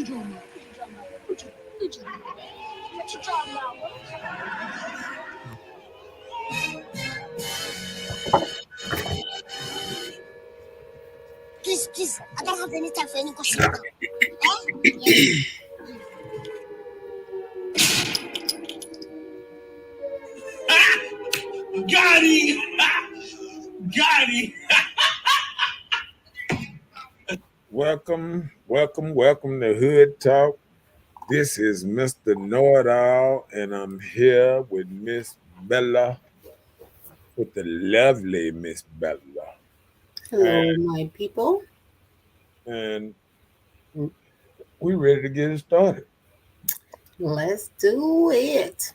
talking about? Please, I don't have any time for any gossip. Got him! Got him! Welcome to Hood Talk. This is Mr. Know-It-All, and I'm here with Miss Bella, with the lovely Miss Bella. Hello, my people. And we ready to get it started. Let's do it.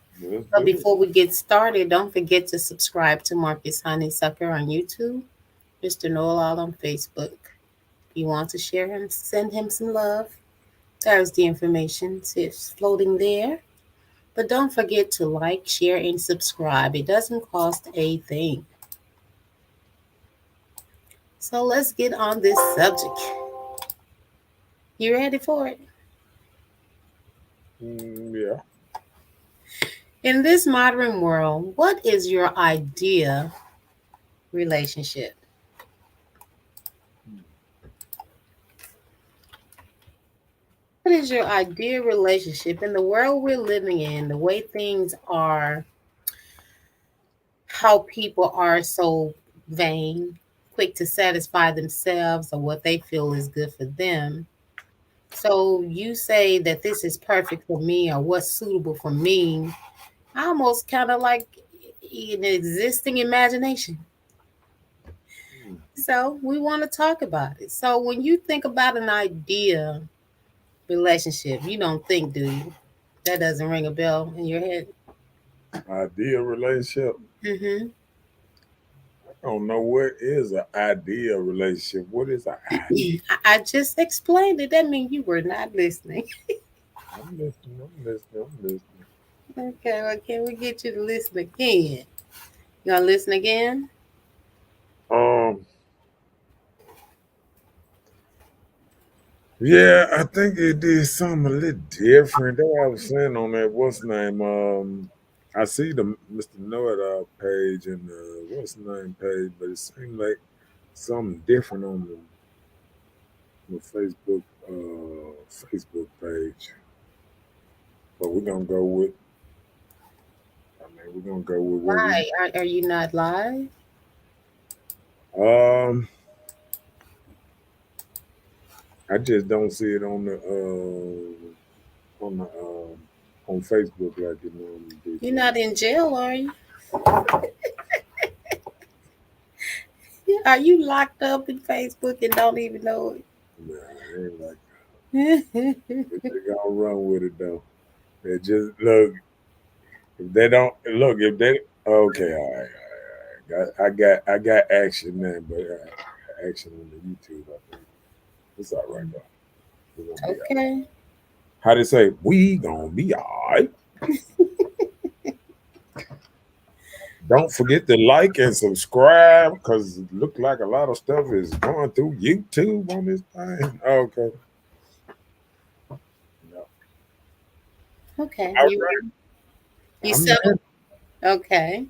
But before we get started, don't forget to subscribe to Marcus Honeysucker on YouTube, Mr. Know-It-All on Facebook. If you want to share him, send him some love. There's the information. It's floating there. But don't forget to like, share, and subscribe. It doesn't cost a thing. So let's get on this subject. You ready for it? Yeah. In this modern world, what is your idea relationship? What is your ideal relationship in the world we're living in, the way things are, how people are so vain, quick to satisfy themselves or what they feel is good for them? So you say that this is perfect for me or what's suitable for me, almost kind of like an existing imagination. So we want to talk about it. So when you think about an idea relationship, you don't think, do you? That doesn't ring a bell in your head. Ideal relationship. Mm-hmm. I don't know what is an ideal relationship. What is an ideal? I just explained it. That means you were not listening. I'm listening. Okay, well, can we get you to listen again? You gonna listen again? Yeah, I think it did something a little different. That's what I was saying on that what's name. I see the Mr. Know-It-All page and what's name page, but it seemed like something different on the Facebook page. But we're gonna go with. We're gonna go with what Why are you not live? I just don't see it on the on Facebook like it normally do. You're not in jail, are you? Are you locked up in Facebook and don't even know it? Nah, I ain't like that. They gonna run with it though. They just look. If they don't look, if they okay, all right. I got action now, but action on the YouTube. I think it's all right though. Okay. Right. How they say we gonna be all right. Don't forget to like and subscribe because it look like a lot of stuff is going through YouTube on this thing. Okay. No. Okay. You I'm said okay.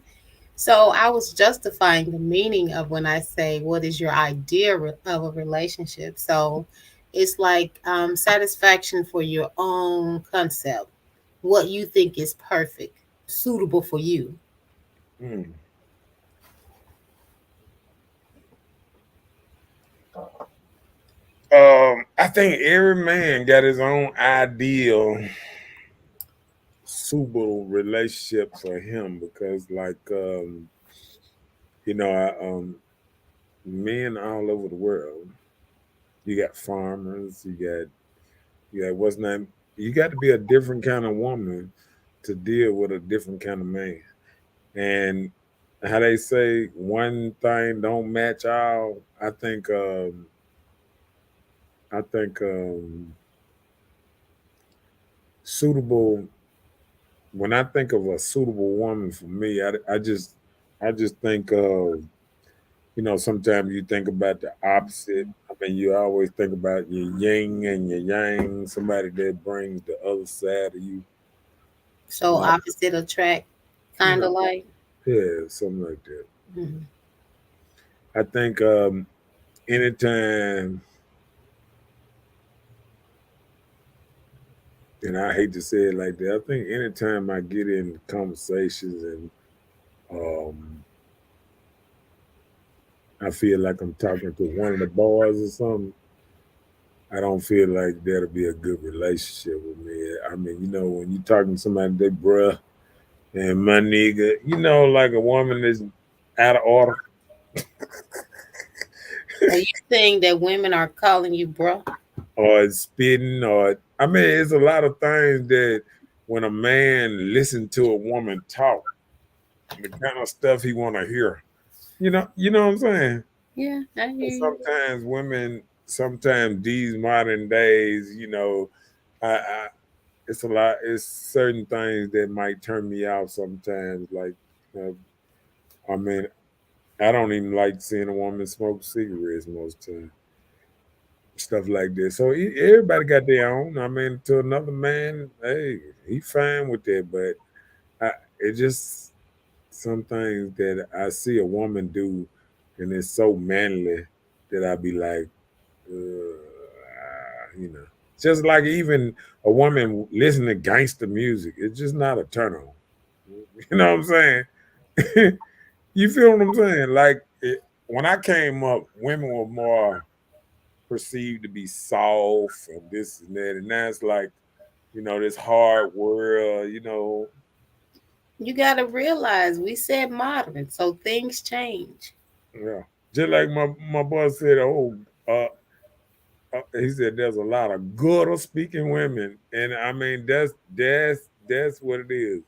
So I was justifying the meaning of when I say, what is your idea of a relationship? So it's like satisfaction for your own concept, what you think is perfect, suitable for you. Hmm. I think every man got his own ideal suitable relationship for him because, like, men all over the world. You got farmers. You got what's name. You got to be a different kind of woman to deal with a different kind of man. And how they say one thing don't match all. I think suitable. When I think of a suitable woman for me, I just think of sometimes you think about the opposite mean, you always think about your yin and your yang, somebody that brings the other side of you. So opposite attract, kind of like. Yeah, something like that. Mm-hmm. I think anytime, and I hate to say it like that, I think anytime I get in conversations and I feel like I'm talking to one of the boys or something, I don't feel like that'll be a good relationship with me. I mean, when you're talking to somebody, they bruh and my nigga, like a woman is out of order. Are you saying that women are calling you bro? Or spitting, I mean, it's a lot of things that when a man listens to a woman talk, the kind of stuff he want to hear. You know what I'm saying? Yeah, I hear you. Sometimes these modern days, it's a lot. It's certain things that might turn me off sometimes. Like, I mean, I don't even like seeing a woman smoke cigarettes most time. Stuff like this. So everybody got their own. I mean, to another man, hey, he fine with that. But it just some things that I see a woman do, and it's so manly that I be like, just like even a woman listening to gangster music, it's just not a turn on. You know what I'm saying? You feel what I'm saying? Like when I came up, women were more perceived to be soft and this and that, and now it's like, this hard world, You got to realize we said modern, so things change. yeah. Just like my boy said, he said there's a lot of good speaking women, and I mean that's what it is.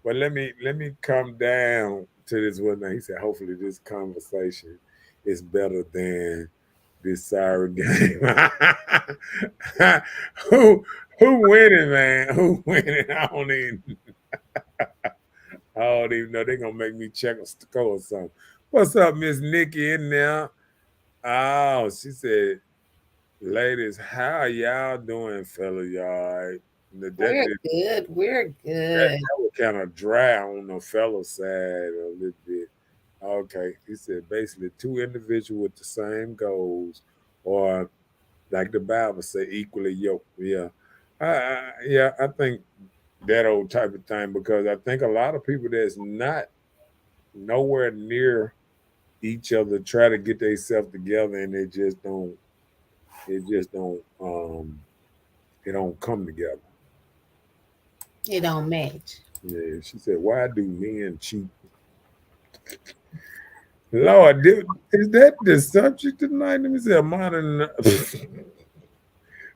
But let me come down to this one thing. He said, hopefully this conversation is better than this sorry game. who winning, man? Who winning? I don't even know. They're gonna make me check a score or something. What's up, Miss Nikki in there? Oh, she said, ladies, how y'all doing, fella? Y'all all right? We're good. We're good. That was kind of dry on the fellow side a little bit. Okay, he said basically two individuals with the same goals, or like the Bible say, equally yoked. Yeah, I think that old type of thing, because I think a lot of people that's not nowhere near each other try to get themselves together, and it just don't it don't come together. It don't match. Yeah, she said, why do men cheat? Lord, is that the subject tonight? Let me see. Modern.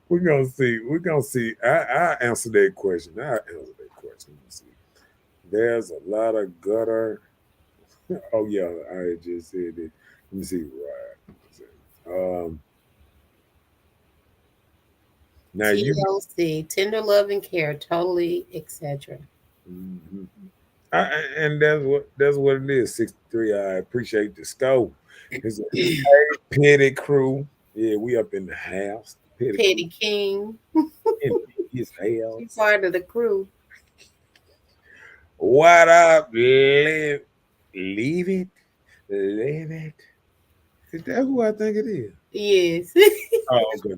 We're gonna see. We're gonna see. I answer that question. I answer that question. Let me see. There's a lot of gutter. Oh yeah, I just said it. Let me see. Right. Now you. TLC, tender love and care, totally, etc. Mm-hmm. And that's what it is. 63. I appreciate the scope. It's a petty crew. Yeah, we up in the house. Petty King. In his house. She's part of the crew. What up? Leave it. Leave it. Is that who I think it is? Yes. Oh, okay.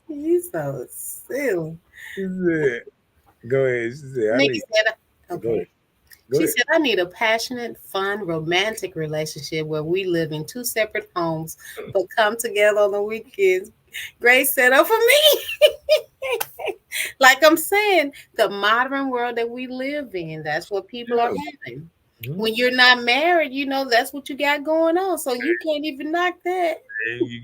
He's so silly. Go ahead. She said, Nikki said, okay. Go She ahead. said, I need a passionate, fun, romantic relationship where we live in two separate homes but come together on the weekends. Great setup for me. Like I'm saying, the modern world that we live in, that's what people are having. Mm-hmm. When you're not married, that's what you got going on. So you can't even knock that. And you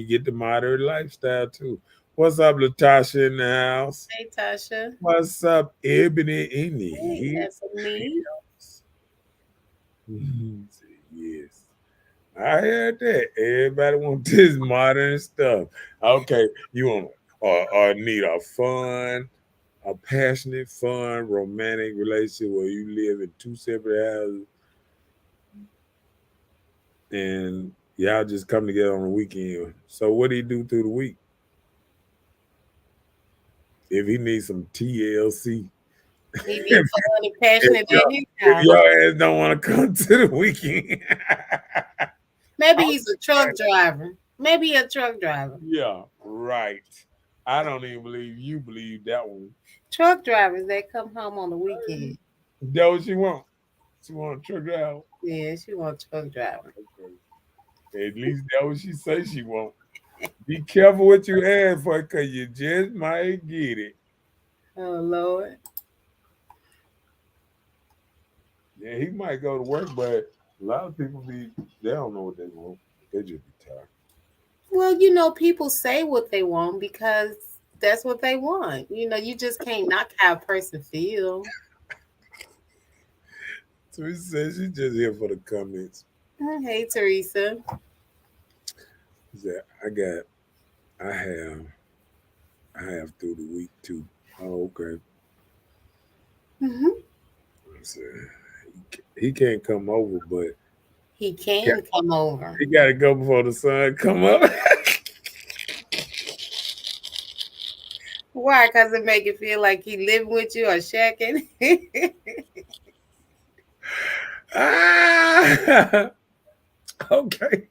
get the modern lifestyle too. What's up, Latasha in the house? Hey, Tasha. What's up, Ebony in the That's me. Yes. I heard that. Everybody wants this modern stuff. Okay, you want or need a fun, a passionate, fun, romantic relationship where you live in two separate houses and y'all just come together on the weekend. So what do he do through the week? If he needs some TLC, He be fun and passionate if at his house. your ass don't want to come to the weekend. Maybe he's a truck driver. Maybe a truck driver. Yeah, right. I don't even believe you believe that one. Truck drivers that come home on the weekend. That what she want? She want a truck driver. Yeah, she wants truck driver. Okay. At least that what she say she want. Be careful what you ask for, cause you just might get it. Oh Lord. Yeah, he might go to work, but a lot of people they don't know what they want. They just be tired. Well, you know, people say what they want because that's what they want. You know, you just can't knock how a person feel. Teresa says she's just here for the comments. Hey, Teresa. She said, I have through the week too. Oh, okay. Mm-hmm. I said, he can't come over, but he can come over. He got to go before the sun come up. Why? Because it make it feel like he living with you or shacking. Okay.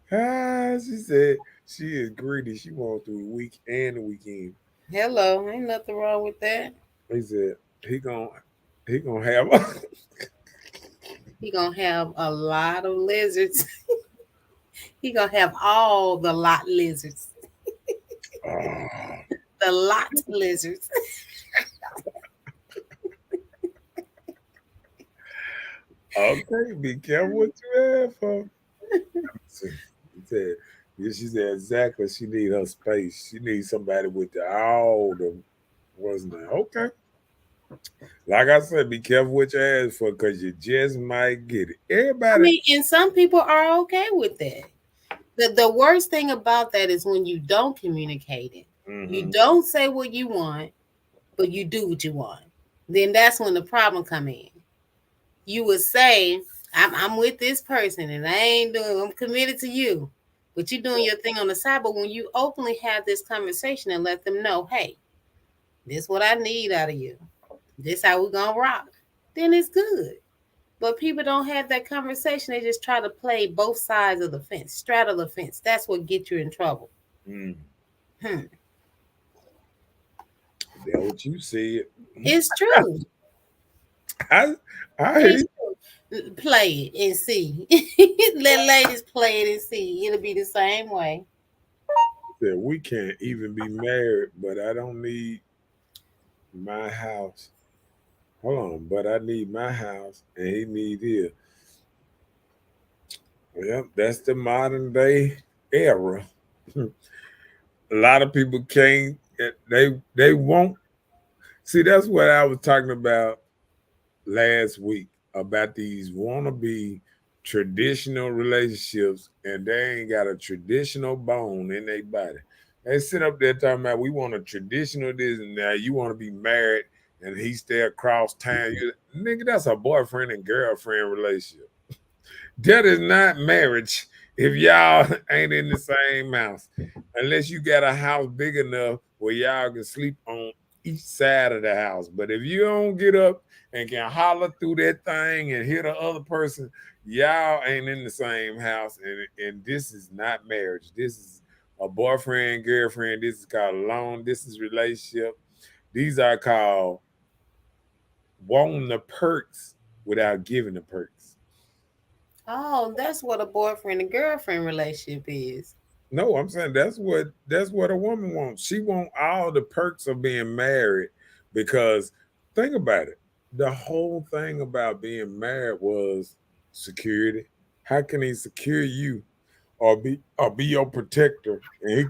She said she is greedy. She wants through the week and the weekend. Hello, ain't nothing wrong with that. He said he gonna have he gonna have a lot of lizards. He gonna have all the lot lizards. The lot lizards. Okay, be careful what you have for. She said exactly. She need her space. She needs somebody with all the wasn't there. Okay. Like I said, be careful what you ask for because you just might get it. Everybody. I mean, and some people are okay with that. The worst thing about that is when you don't communicate it. Mm-hmm. You don't say what you want, but you do what you want. Then that's when the problem come in. You would say, I'm with this person and I'm committed to you, but you're doing your thing on the side. But when you openly have this conversation and let them know, hey, this is what I need out of you. This how we're going to rock. Then it's good. But people don't have that conversation. They just try to play both sides of the fence, straddle the fence. That's what gets you in trouble. That's what you said. It's true. I hear play it and see. Let ladies play it and see. It'll be the same way. That we can't even be married, but I don't need my house. Hold on, but I need my house and he need his. Yep, that's the modern day era. A lot of people can't. They won't. See, that's what I was talking about last week about these wannabe traditional relationships, and they ain't got a traditional bone in their body. They sit up there talking about we want a traditional this and that. You want to be married, and he stay across town. Nigga, that's a boyfriend and girlfriend relationship. That is not marriage if y'all ain't in the same house, unless you got a house big enough where y'all can sleep on each side of the house. But if you don't get up and can holler through that thing and hear the other person, y'all ain't in the same house. And this is not marriage. This is a boyfriend, girlfriend. This is called long distance relationship. These are called wanting the perks without giving the perks. Oh, that's what a boyfriend and girlfriend relationship is. No, I'm saying that's what a woman wants. She wants all the perks of being married because think about it. The whole thing about being married was security. How can he secure you or be your protector? And he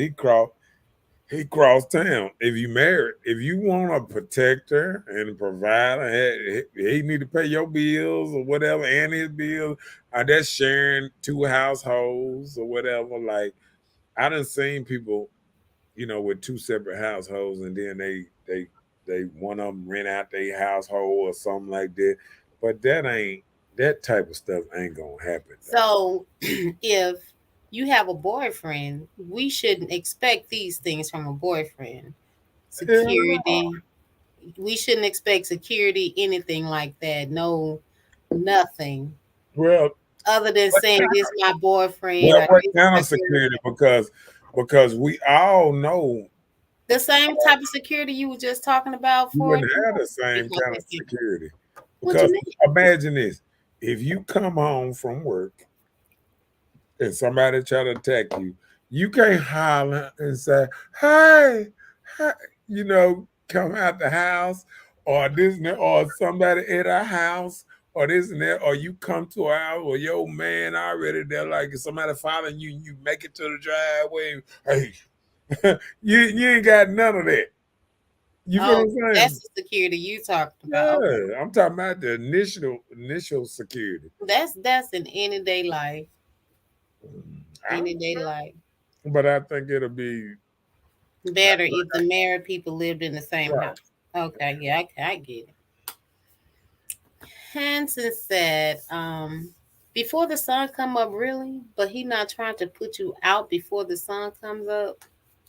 crossed town. If you married, if you want a protector and a provider, he need to pay your bills or whatever and his bills. That's sharing two households or whatever. Like I done seen people with two separate households, and then they one of them rent out their household or something like that. But that type of stuff ain't gonna happen. So if you have a boyfriend, we shouldn't expect these things from a boyfriend. Security. We shouldn't expect security, anything like that. No, nothing. Well, other than saying this is my boyfriend. Well, what kind of security? Because we all know the same type of security you were just talking about. You wouldn't have the same kind of security. What do you Because mean? imagine this: if you come home from work and somebody try to attack you, you can't holler and say, "Hey, hey," come out the house or this and that, or somebody at our house. Or this and that, or you come to our house, or your man already there, like if somebody following you, you make it to the driveway. Hey, you ain't got none of that. You feel what I'm saying? That's the security you talking about. Yeah, I'm talking about the initial security. That's in any day life. Any day life. But I think it'll be better if the married people lived in the same house. Okay, yeah, I get it. Hanson said, before the sun come up, really? But he not trying to put you out before the sun comes up?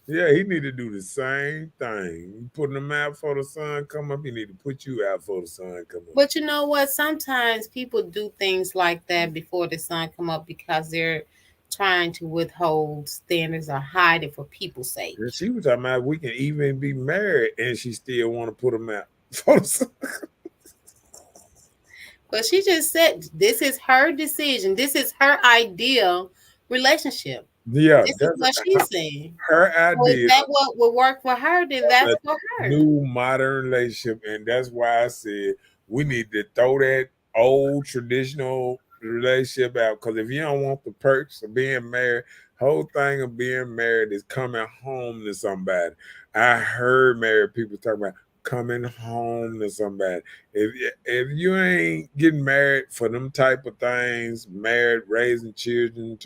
Yeah, he need to do the same thing. You putting them out for the sun come up, he need to put you out for the sun come up. But you know what? Sometimes people do things like that before the sun come up because they're trying to withhold standards or hide it for people's sake. And she was talking about we can even be married and she still want to put them out for the sun. But she just said this is her decision. This is her ideal relationship. Yeah, this is what she's saying. Her idea. So if that what would work for her, then that's for her. New modern relationship, and that's why I said we need to throw that old traditional relationship out. Because if you don't want the perks of being married, whole thing of being married is coming home to somebody. I heard married people talk about coming home to somebody. If you ain't getting married for them type of things, married, raising children,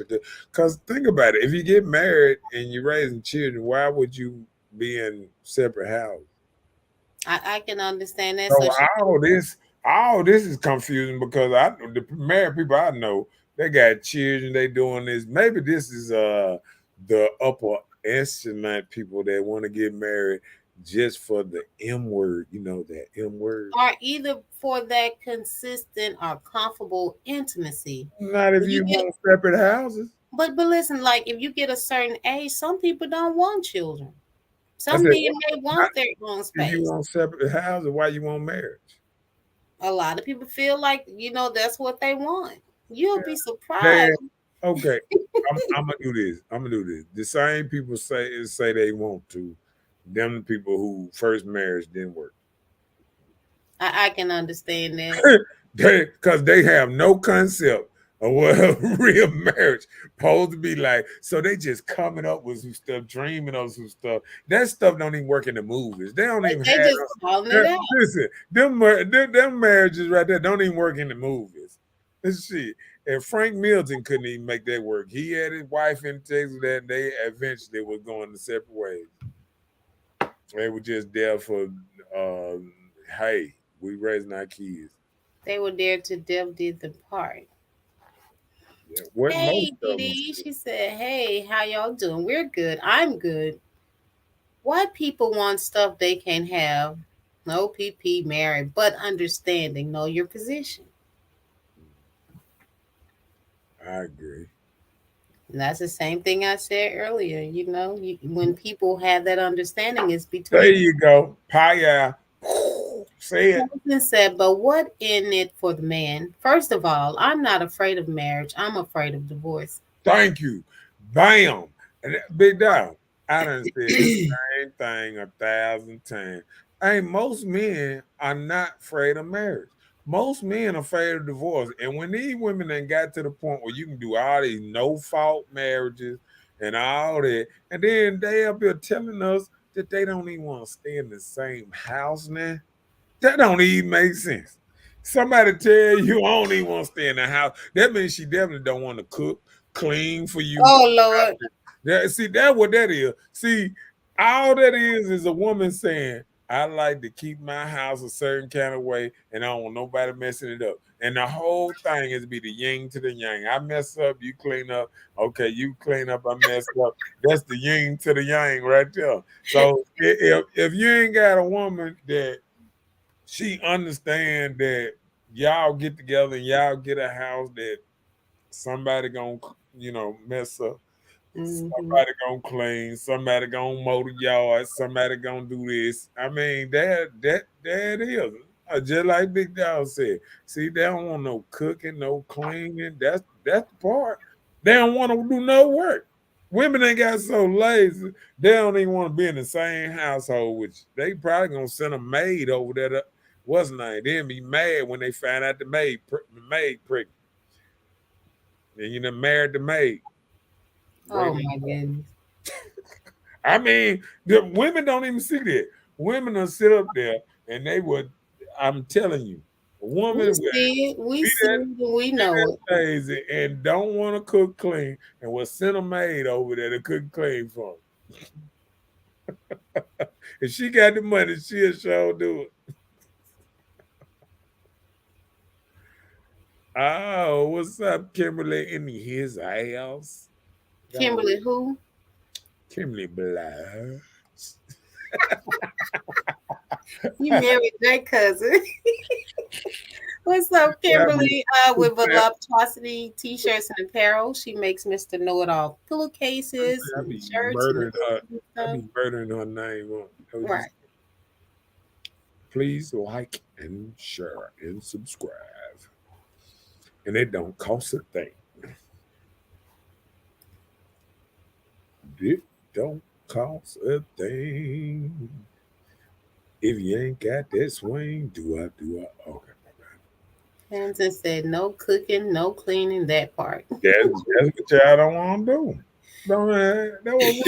because think about it, if you get married and you're raising children, why would you be in separate houses? I can understand that. So all this is confusing because the married people I know, they got children, they doing this. Maybe this is the upper echelon people that want to get married just for the M word, that M word. Or either for that consistent or comfortable intimacy. Not if you want separate houses. But listen, like if you get a certain age, some people don't want children. Some men may want their own space. If you want separate houses, why you want marriage? A lot of people feel like, that's what they want. You'll be surprised. Okay, I'm gonna do this. The same people say they want to. Them people who first marriage didn't work. I can understand that. Because they have no concept of what real marriage supposed to be like. So they just coming up with some stuff, dreaming of some stuff. That stuff don't even work in the movies. They don't even have just calling it out. Listen, them marriages right there don't even work in the movies. Let's see. And Frank Milton couldn't even make that work. He had his wife in Texas and they eventually were going the separate ways. They were just there for, hey, we raising our kids. They were there to death did the part. Yeah. Hey, Dee, she said, hey, how y'all doing? We're good. I'm good. Why people want stuff they can't have? No PP, married, but understanding. Know your position. I agree. And that's the same thing I said earlier. When people have that understanding, it's between. There you go. Pie. Say it. Said, but what in it for the man? First of all, I'm not afraid of marriage. I'm afraid of divorce. Thank you. Bam. And Big Dog, I done said the same thing 1,000 times. Hey, most men are not afraid of marriage. Most men are afraid of divorce. And when these women then got to the point where you can do all these no-fault marriages and all that, and then they up here telling us that they don't even want to stay in the same house now, that don't even make sense. Somebody tell you I don't even want to stay in the house, that means she definitely don't want to cook, clean for you. Oh, Lord. See, that's what that is. See, All that is a woman saying, I like to keep my house a certain kind of way and I don't want nobody messing it up. And the whole thing is be the yin to the yang. I mess up, you clean up. Okay, you clean up, I mess up. That's the yin to the yang right there. So if you ain't got a woman that she understand that y'all get together and y'all get a house that somebody gonna, mess up. Somebody gonna clean, somebody gonna mow the yard, somebody gonna do this. I mean, that it is. Just like Big Dog said. See, they don't want no cooking, no cleaning. That's the part. They don't want to do no work. Women ain't got so lazy, they don't even want to be in the same household, which they probably gonna send a maid over there to what's her name. They'll be mad when they find out the maid pregnant. And you done married the maid. Oh my goodness. I mean, the women don't even see that. Women will sit up there and they would, I'm telling you, a woman we see it, we know it. Lazy and don't want to cook clean and will send a maid over there to cook clean for them. If she got the money, she'll sure do it. Oh, what's up, Kimberly in his house? Kimberly who? Kimberly Blah. You married that cousin. What's up, Kimberly? With Voluptuosity T-shirts and apparel. She makes Mr. Know-It-All pillowcases, shirts. I be murdering her name. Right. Please like and share and subscribe. And it don't cost a thing. It don't cost a thing. If you ain't got that swing, do I? Okay, my bad. Hanson said no cooking, no cleaning, that part. That's what y'all don't want to do. They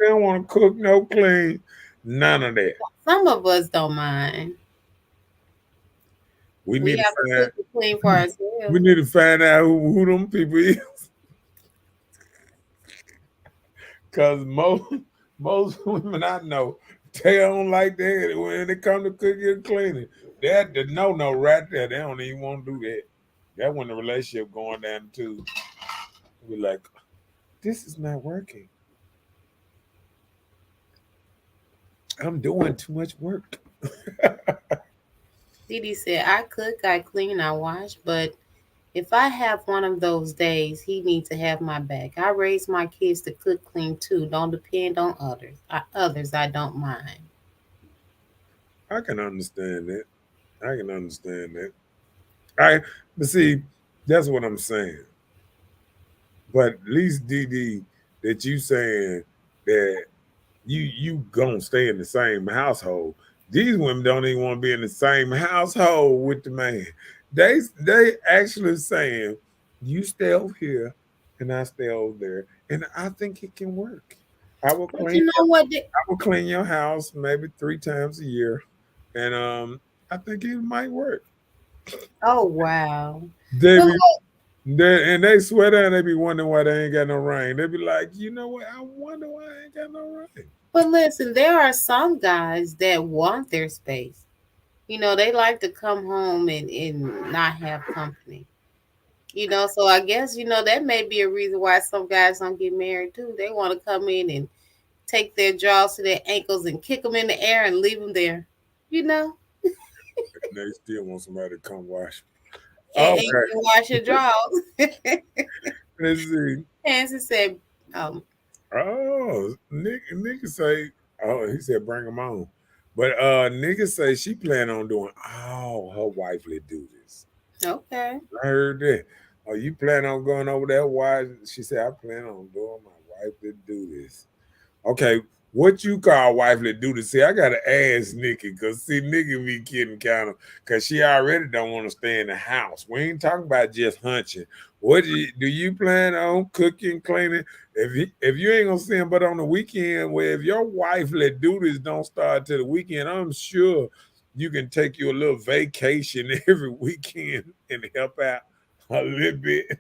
don't want to cook, no clean, none of that. Some of us don't mind. We need have to cook and clean for ourselves. We need to find out who them people is. Because most women I know, they don't like that when it come to cooking and cleaning. That's the no right there. They don't even want to do that. That's when the relationship going down too. We're like, this is not working. I'm doing too much work. Didi said, I cook, I clean, I wash, but if I have one of those days, he needs to have my back. I raise my kids to cook, clean too. Don't depend on others. I don't mind. I can understand that. But see, that's what I'm saying. But at least DD, that you saying that you gonna stay in the same household. These women don't even want to be in the same household with the man. They actually saying, you stay over here and I stay over there. And I think it can work. I will clean your house maybe 3 times a year. And I think it might work. Oh wow. They swear down, they be wondering why they ain't got no rain. They be like, you know what? I wonder why I ain't got no rain. But listen, there are some guys that want their space. You know, they like to come home and not have company. You know, so I guess, that may be a reason why some guys don't get married too. They want to come in and take their jaws to their ankles and kick them in the air and leave them there. You know? They still want somebody to come wash. And you can wash your drawers. Let's see. Hanson said, nigga say, he said bring them on. But nigga say she plan on doing all her wifely duties. Okay. I heard that. Oh, you plan on going over there? Why? She said, I plan on doing my wifely duties. Okay, what you call wifely duties? See, I gotta ask Nikki, because see, Nikki be kidding kind of, because she already don't want to stay in the house. We ain't talking about just hunching. What do you plan on cooking, cleaning? If you ain't gonna see him but on the weekend, where if your wifely duties don't start till the weekend, I'm sure you can take you a little vacation every weekend and help out a little bit.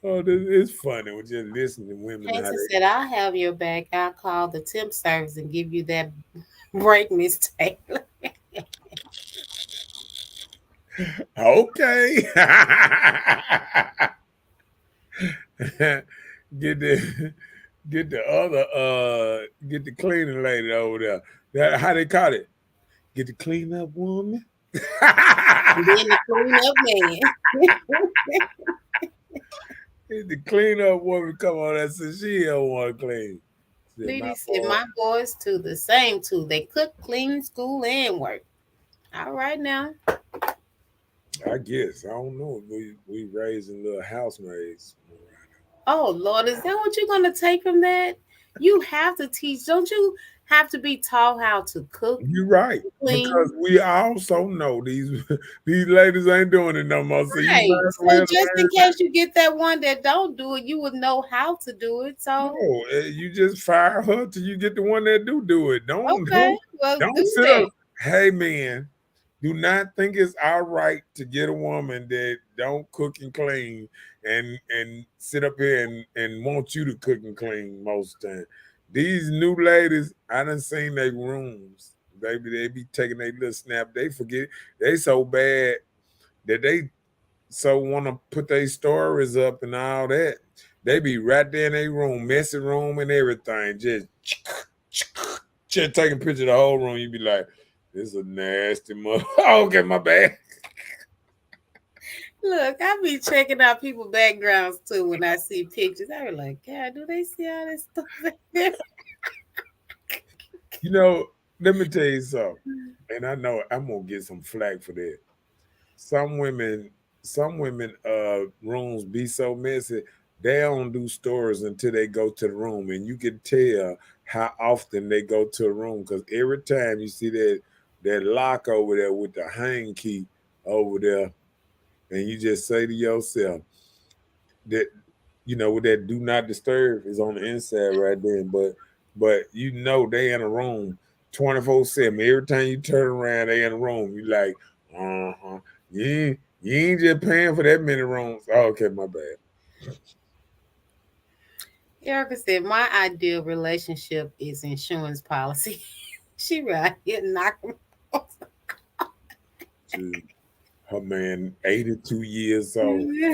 Oh, it's funny when just listening to women how Hanson they. said, I'll have your back. I'll call the temp service and give you that break, Miss Taylor. Okay. get the get the other get the cleaning lady over there. That how they call it? Get the clean up woman. And then the cleanup man. Get the clean up woman come on that says she don't want to clean. Said my Lady said, boy. my boys too, the same too. They cook, clean, school, and work. All right now. I guess I don't know. We raising little housemaids. Oh Lord, is that what you're gonna take from that? You have to teach. Don't you have to be taught how to cook, You're right, clean? because we also know these these ladies ain't doing it no more. So you Right. might as So well just in learn. case you get that one that don't do it, you would know how to do it. So No, you just fire her till you get the one that do it. Don't okay, well don't do sit that. up. Hey man, do not think it's all right to get a woman that don't cook and clean and sit up here and want you to cook and clean most of the time. These new ladies, I done seen their rooms. Baby, they be taking their little snap. They forget they so bad that they so want to put their stories up and all that. They be right there in their room, messy room and everything, just taking picture of the whole room. You be like, "This is a nasty mother." Okay, my bad. Look, I be checking out people backgrounds too when I see pictures. I be like, God, do they see all this stuff in there? You know, let me tell you something, and I know I'm gonna get some flack for that. Some women, rooms be so messy. They don't do stories until they go to the room, and you can tell how often they go to a room because every time you see that lock over there with the hang key over there, and you just say to yourself that with that do not disturb is on the inside right there, but they in a room 24/7. Every time you turn around, they in a room. You like, uh-huh. You ain't just paying for that many rooms. Oh, okay, my bad. Erica said, my ideal relationship is insurance policy. She right here knocking. Her man, 82 years old. She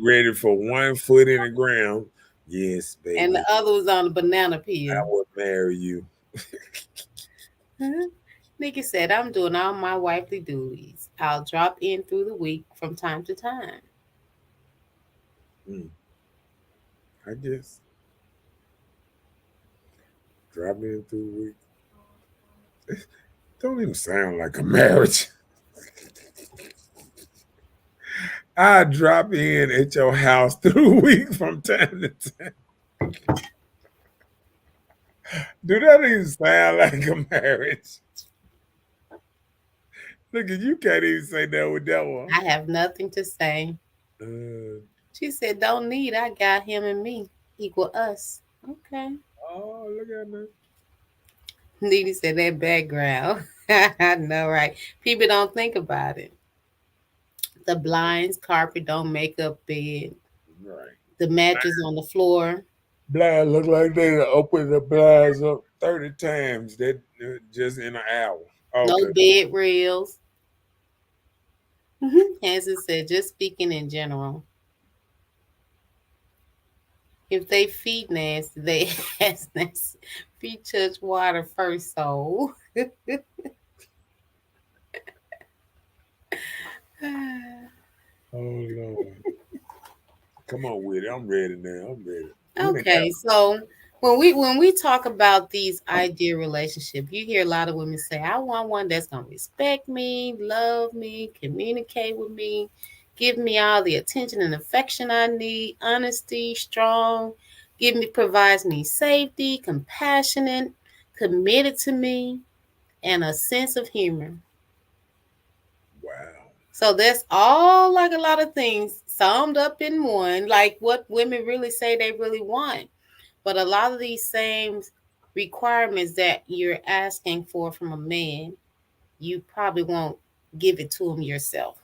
ready for 1 foot in the ground. Yes, And baby. the other was on the banana I peel. will marry you. Nikki said, I'm doing all my wifely duties. I'll drop in through the week from time to time. I guess. Drop in through the week. Don't even sound like a marriage. I drop in at your house through the week from time to time. Do that even sound like a marriage? Look at you, can't even say that with that one. I have nothing to say. She said, don't need. I got him and me equal us. Okay. Oh, look at that. Needy said that background. I know, right? People don't think about it. The blinds, carpet don't make up bed. Right. The mattress on the floor. Blinds look like they open the blinds up 30 times. That just in an hour. No Okay. bed rails. Hanson said, just speaking in general. If they feet nasty, they ass nasty. Feet touch water first, so. Oh Lord. Come on with it. I'm ready now. I'm ready. Okay, so when we talk about these ideal relationships, you hear a lot of women say, I want one that's gonna respect me, love me, communicate with me, give me all the attention and affection I need, honesty, strong, provides me safety, compassionate, committed to me, and a sense of humor. Wow. So that's all like a lot of things summed up in one, like what women really say they really want. But a lot of these same requirements that you're asking for from a man, you probably won't give it to him yourself.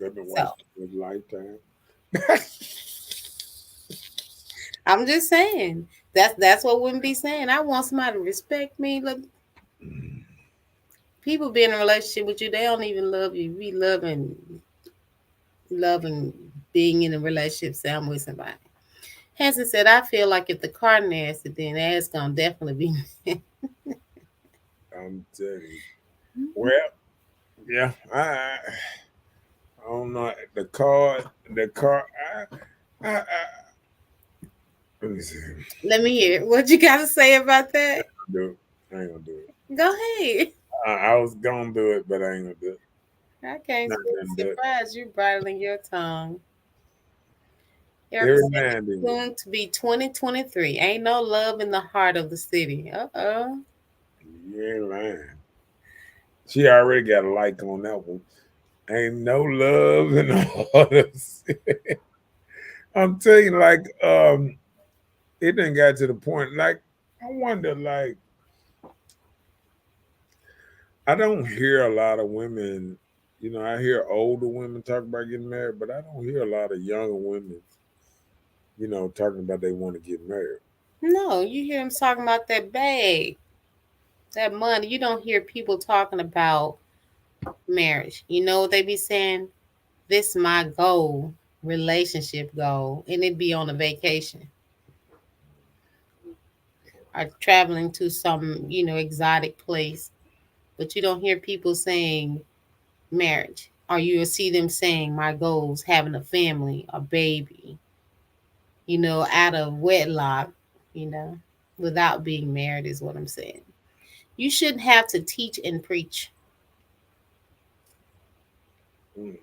They've been So watching his lifetime. I'm just saying that's what women be saying. I want somebody to respect me. Look, people be in a relationship with you, they don't even love you. Be loving being in a relationship. Say I'm with somebody. Hanson said, I feel like if the car nasty, then ass gonna definitely be. I'm telling you. Well, yeah, I don't know the car. I, let me see. Let me hear what you got to say about that. Do it. I ain't gonna do it. Go ahead. I was gonna do it, but I ain't gonna do it. I can't Not gonna do it. surprise you bridling your tongue. Erica Every said now it's and then. soon to be 2023. Ain't no love in the heart of the city. Uh-oh. You ain't lying. She already got a like on that one. Ain't no love in the heart of the city. I'm telling you, like, it didn't get to the point. Like, I wonder, like, I don't hear a lot of women. You know, I hear older women talk about getting married, but I don't hear a lot of younger women, you know, talking about they want to get married. No, you hear them talking about that bag, that money. You don't hear people talking about marriage. You know what they be saying? This my goal, relationship goal, and it be on a vacation or traveling to some, exotic place. But you don't hear people saying marriage, or you'll see them saying my goals, having a family, a baby, out of wedlock, you know, without being married is what I'm saying. You shouldn't have to teach and preach. Mm.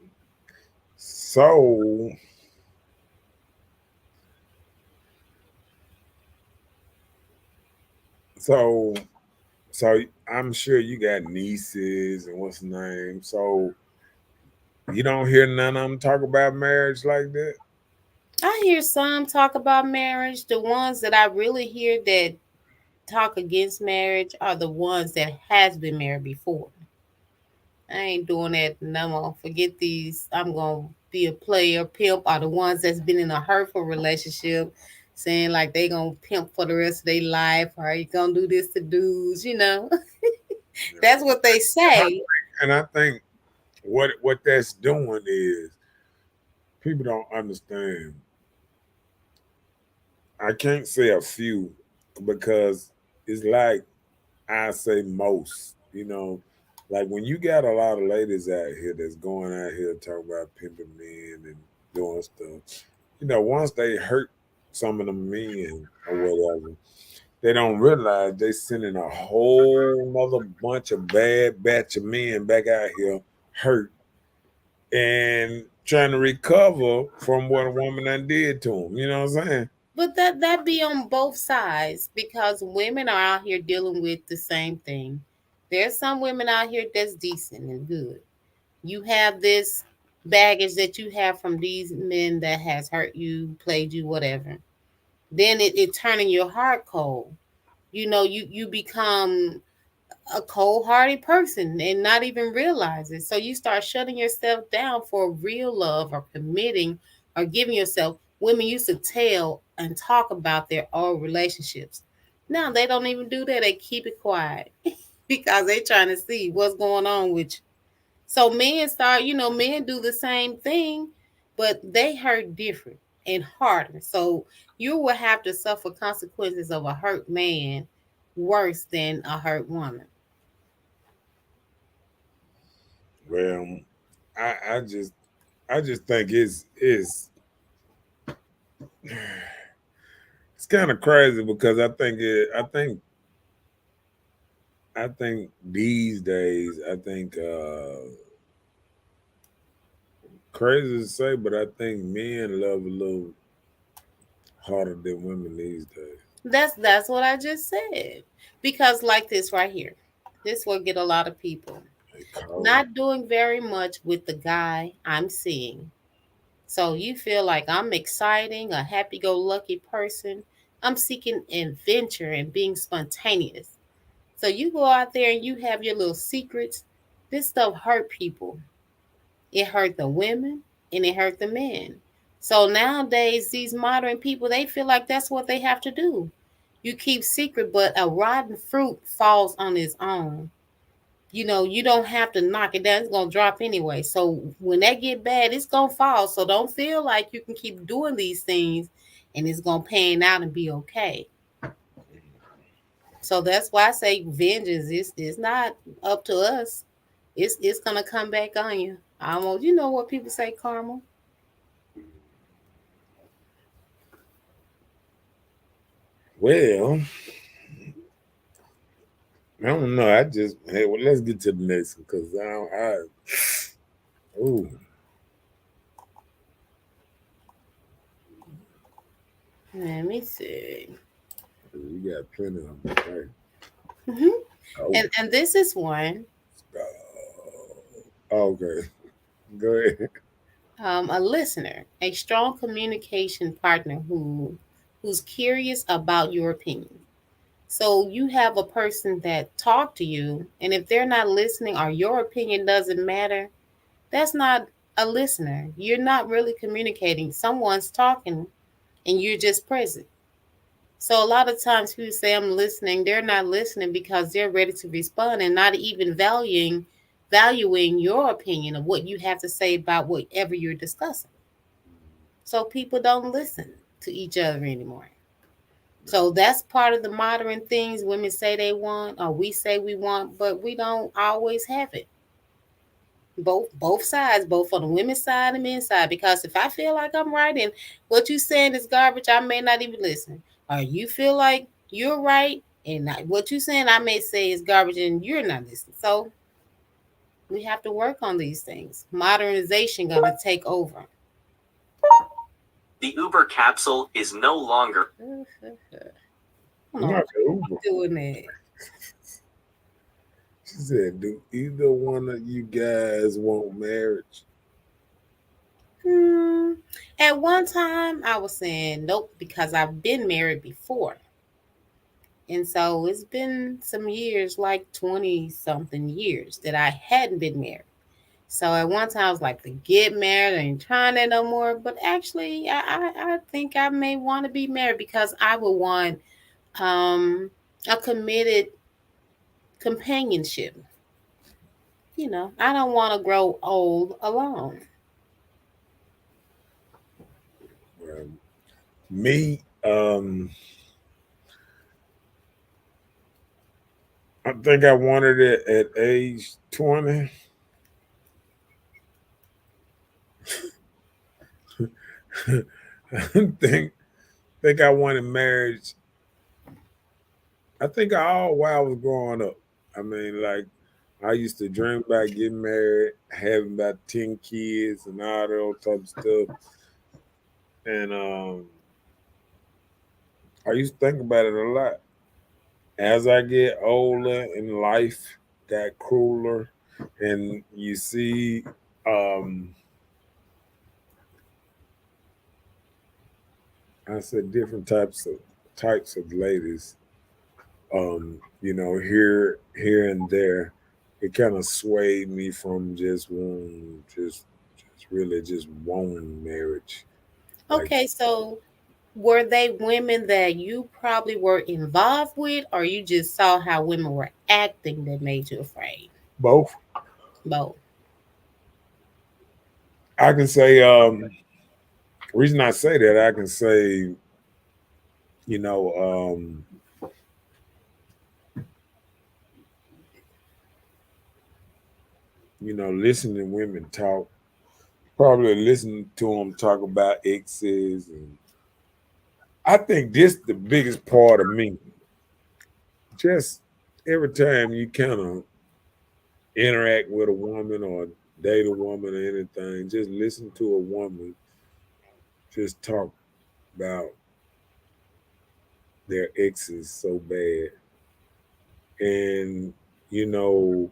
So, so, so I'm sure you got nieces and what's the name. So you don't hear none of them talk about marriage like that. I hear some talk about marriage. The ones that I really hear that talk against marriage are the ones that has been married before. I ain't doing that no more. Forget these. I'm gonna be a player, pimp, are the ones that's been in a hurtful relationship, saying like they gonna pimp for the rest of their life, or you gonna do this to dudes. That's what they say. And I think what that's doing is people don't understand. I can't say a few because it's like I say most, you know, like when you got a lot of ladies out here that's going out here talking about pimping men and doing stuff, you know, once they hurt some of the men or whatever, they don't realize they sending a whole nother bunch of bad batch of men back out here hurt and trying to recover from what a woman done did to them. You know what I'm saying? But that be on both sides because women are out here dealing with the same thing. There's some women out here that's decent and good. You have this baggage that you have from these men that has hurt you, played you, whatever. Then it turning your heart cold. You become a cold-hearted person and not even realize it. So you start shutting yourself down for real love or committing or giving yourself. Women used to tell and talk about their old relationships. Now they don't even do that. They keep it quiet because they trying to see what's going on with you. So men do the same thing, but they hurt different and harder. So you will have to suffer consequences of a hurt man worse than a hurt woman. Well, I just think it's kind of crazy because I think these days crazy to say, but I think men love a little harder than women these days. That's what I just said. Because like this right here, this will get a lot of people They cold. not doing very much with the guy I'm seeing. So you feel like I'm exciting, a happy-go-lucky person. I'm seeking adventure and being spontaneous. So you go out there and you have your little secrets. This stuff hurt people. It hurt the women and it hurt the men. So nowadays, these modern people, they feel like that's what they have to do. You keep secret, but a rotten fruit falls on its own. You don't have to knock it down. It's gonna drop anyway. So when that get bad, it's gonna fall. So don't feel like you can keep doing these things and it's gonna pan out and be okay. So that's why I say vengeance is not up to us. It's gonna come back on you. Almost, you know what people say, karma. Well, I don't know. Let's get to the next one because ooh. Let me see. We got plenty of them, right? Mm-hmm. Oh. And this is one. Okay. Go ahead. A listener, a strong communication partner who's curious about your opinion. So you have a person that talk to you, and if they're not listening or your opinion doesn't matter, that's not a listener. You're not really communicating. Someone's talking and you're just present. So a lot of times people say I'm listening, they're not listening because they're ready to respond and not even valuing your opinion of what you have to say about whatever you're discussing. So people don't listen to each other anymore. So that's part of the modern things women say they want or we say we want, but we don't always have it. Both sides, both on the women's side and men's side. Because if I feel like I'm right and what you saying is garbage, I may not even listen. Or you feel like you're right and what you saying I may say is garbage and you're not listening. So we have to work on these things. Modernization gonna take over. The Uber capsule is no longer. Not Uber. Doing that. She said, "Do either one of you guys want marriage?" At one time, I was saying nope because I've been married before. And so it's been some years, like 20 something years, that I hadn't been married. So at one time I was like, to get married, I ain't trying that no more. But actually, I think I may want to be married because I would want a committed companionship. I don't want to grow old alone. Me, I think I wanted it at age 20. I think I wanted marriage. I think while I was growing up. I mean, like I used to dream about getting married, having about 10 kids and all that type of stuff. And I used to think about it a lot. As I get older and life got crueler, and you see I said different types of ladies, here and there, it kind of swayed me from just wanting just wanting marriage. Okay, so were they women that you probably were involved with, or you just saw how women were acting that made you afraid? Both. Both. I can say, reason I say that, I can say, listening to women talk, probably listening to them talk about exes, and I think this the biggest part of me. Just every time you kind of interact with a woman or date a woman or anything, just listen to a woman just talk about their exes so bad. And, you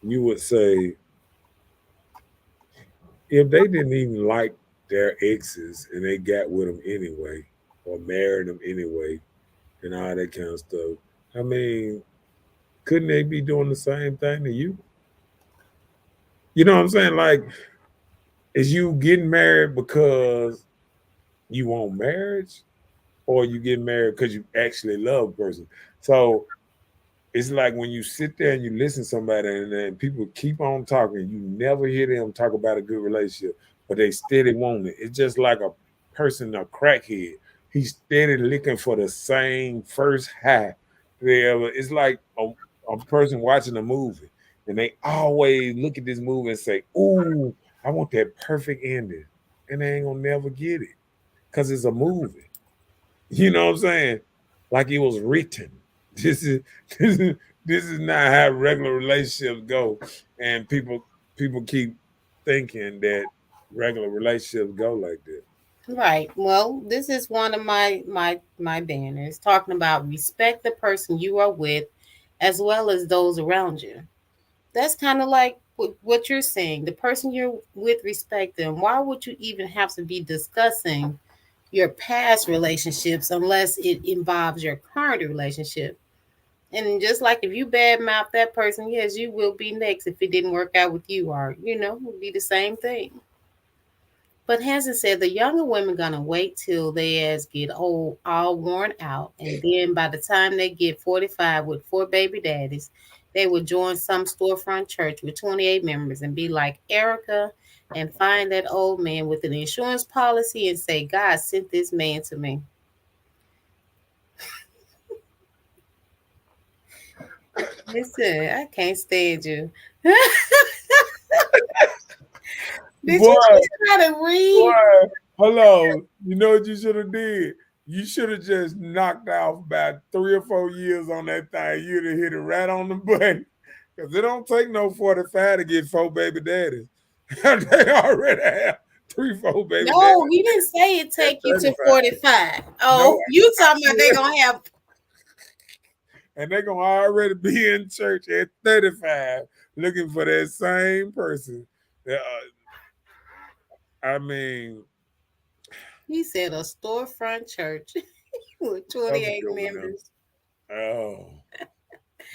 would say, if they didn't even like their exes and they got with them anyway, or married them anyway, and all that kind of stuff, I mean, couldn't they be doing the same thing to you? You know what I'm saying? Like, Is you getting married because you want marriage, or you get married because you actually love a person? So it's like when you sit there and you listen to somebody and then people keep on talking, you never hear them talk about a good relationship, but they steady want it. It's just like a person, a crackhead. He's steady looking for the same first high. It's like a person watching a movie and they always look at this movie and say, "Ooh, I want that perfect ending," and they ain't gonna never get it because it's a movie. You know what I'm saying? Like it was written. This is this is this is not how regular relationships go. And people keep thinking that regular relationships go like that. Right. Well, this is one of my banners talking about respect the person you are with as well as those around you. That's kind of like what you're saying. The person you're with, respect them. Why would you even have to be discussing your past relationships unless it involves your current relationship? And just like if you badmouth that person, yes, you will be next if it didn't work out with you, or it would be the same thing. But Hansen said the younger women gonna wait till they ass get old, all worn out, and then by the time they get 45 with 4 baby daddies, they will join some storefront church with 28 members and be like Erica and find that old man with an insurance policy and say, God sent this man to me. Listen, I can't stand you. Did Boy, you just try to read? boy, hello. You know what you should have did? You should have just knocked off about 3 or 4 years on that thing. You'd have hit it right on the button. Because it don't take no 45 to get 4 baby daddies. They already have 3, 4 baby daddies. No, he didn't say it take you to 45. Oh, No, you talking about they gonna have and they're gonna already be in church at 35 looking for that same person. I mean, he said a storefront church with that was a 28 good one, members. oh,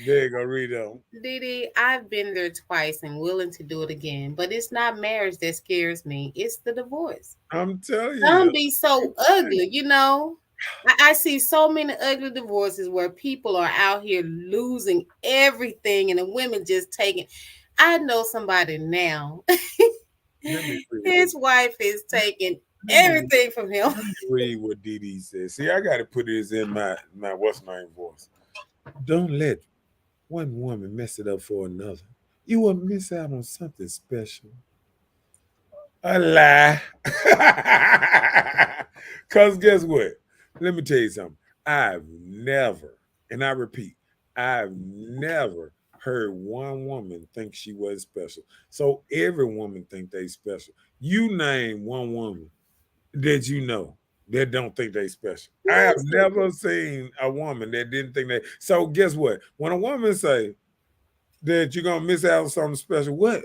there you go, read them. Didi, I've been there twice and willing to do it again, but it's not marriage that scares me. It's the divorce. I'm telling Some you. be so ugly, I see so many ugly divorces where people are out here losing everything and the women just taking. I know somebody now. His wife is taking everything from him. Let me read what Didi says. See, I got to put this in my what's name voice. Don't let one woman mess it up for another. You will miss out on something special. A lie. Because guess what? Let me tell you something. I've never, and I repeat, I've never heard one woman think she was special. So every woman think they special. You name one woman that you know that don't think they special. I have never seen a woman that didn't think that. So guess what? When a woman say that you're gonna miss out on something special, what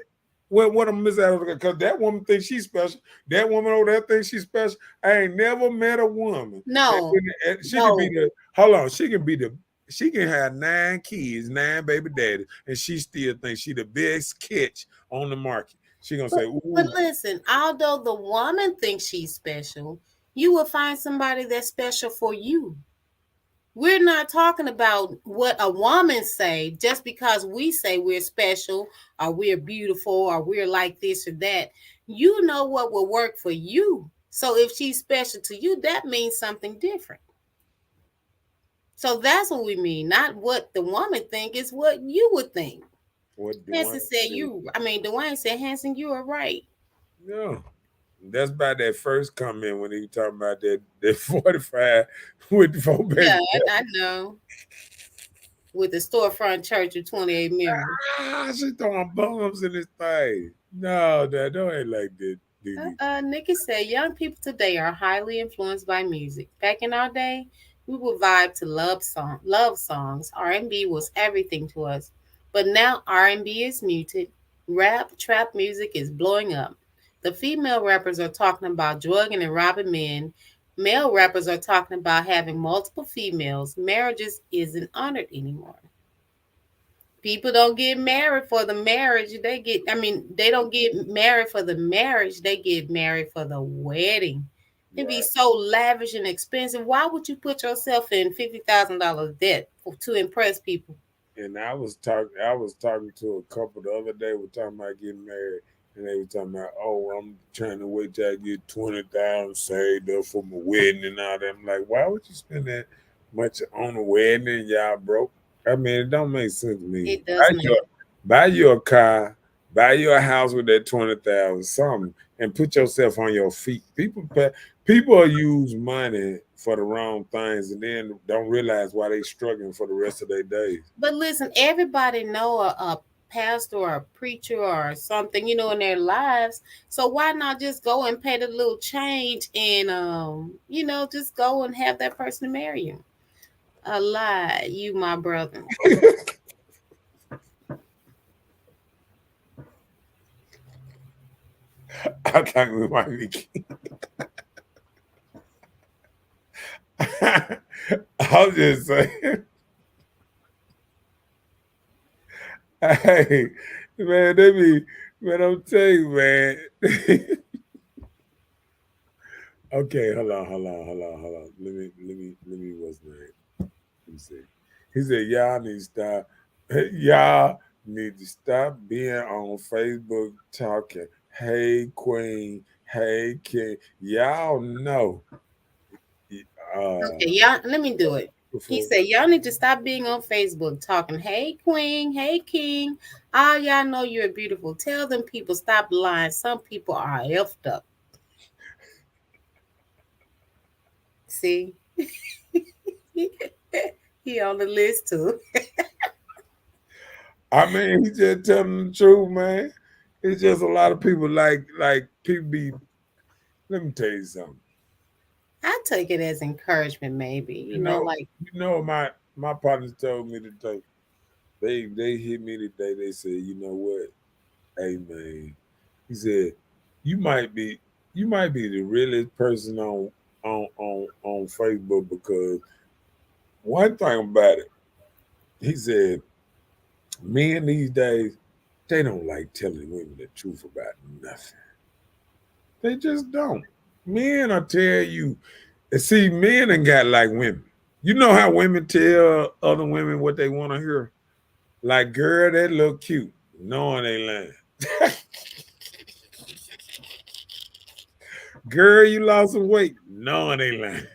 I'm miss out on? Because that woman thinks she's special. That woman over there thinks she's special. I ain't never met a woman. No. She can be the hold on. She can have 9 kids, 9 baby daddies, and she still thinks she the best catch on the market. She gonna say, ooh. But listen, although the woman thinks she's special, you will find somebody that's special for you. We're not talking about what a woman say just because we say we're special or we're beautiful or we're like this or that. You know what will work for you. So if she's special to you, that means something different. So that's what we mean. Not what the woman think, is what you would think. Hanson said Dwayne said, Hanson, you are right. Yeah. That's about that first comment when he talking about that 45 with the 4 baby. Yeah, I know. With the storefront church with 28 members. She throwing bombs in this thing. No, that don't ain't like that. Nikki said, young people today are highly influenced by music. Back in our day, we would vibe to love songs. R&B was everything to us. But now R&B is muted. Rap, trap music is blowing up. The female rappers are talking about drugging and robbing men. Male rappers are talking about having multiple females. Marriages isn't honored anymore. People don't get married for the marriage. They don't get married for the marriage. They get married for the wedding. It'd be so lavish and expensive. Why would you put yourself in $50,000 debt to impress people? And I was talking to a couple the other day. We're talking about getting married, and they were talking about, oh, I'm trying to wait till I get 20,000 saved up for my wedding and all that. I'm like, why would you spend that much on a wedding and y'all broke? I mean, it don't make sense to me. It does buy your car, buy your house with that 20,000 something, and put yourself on your feet. People use money for the wrong things and then don't realize why they struggling for the rest of their days. But listen, everybody know a pastor or a preacher or something, in their lives. So why not just go and pay the little change and just go and have that person marry you? A lie, you my brother. I think we might be. I'll just say, hey, man, I'm telling you, man. Okay, hold on. Let me what's name? Let me see. He said, y'all need to stop being on Facebook talking, hey queen, hey king. Y'all know. Okay, y'all, let me do it. He said, y'all need to stop being on Facebook talking, hey queen, hey king. All y'all know you're beautiful. Tell them people stop lying. Some people are effed up. See? He on the list too. I mean, he just telling the truth, man. It's just a lot of people like people be. Let me tell you something. I take it as encouragement, maybe. My partners told me today. They hit me today. They said, you know what? Hey man, he said, you might be the realest person on Facebook, because one thing about it, he said, men these days, they don't like telling women the truth about nothing. They just don't. Men will tell you. See, men ain't got like women. You know how women tell other women what they want to hear? Like, girl, that look cute, knowing they lying. Girl, you lost some weight, knowing they lying.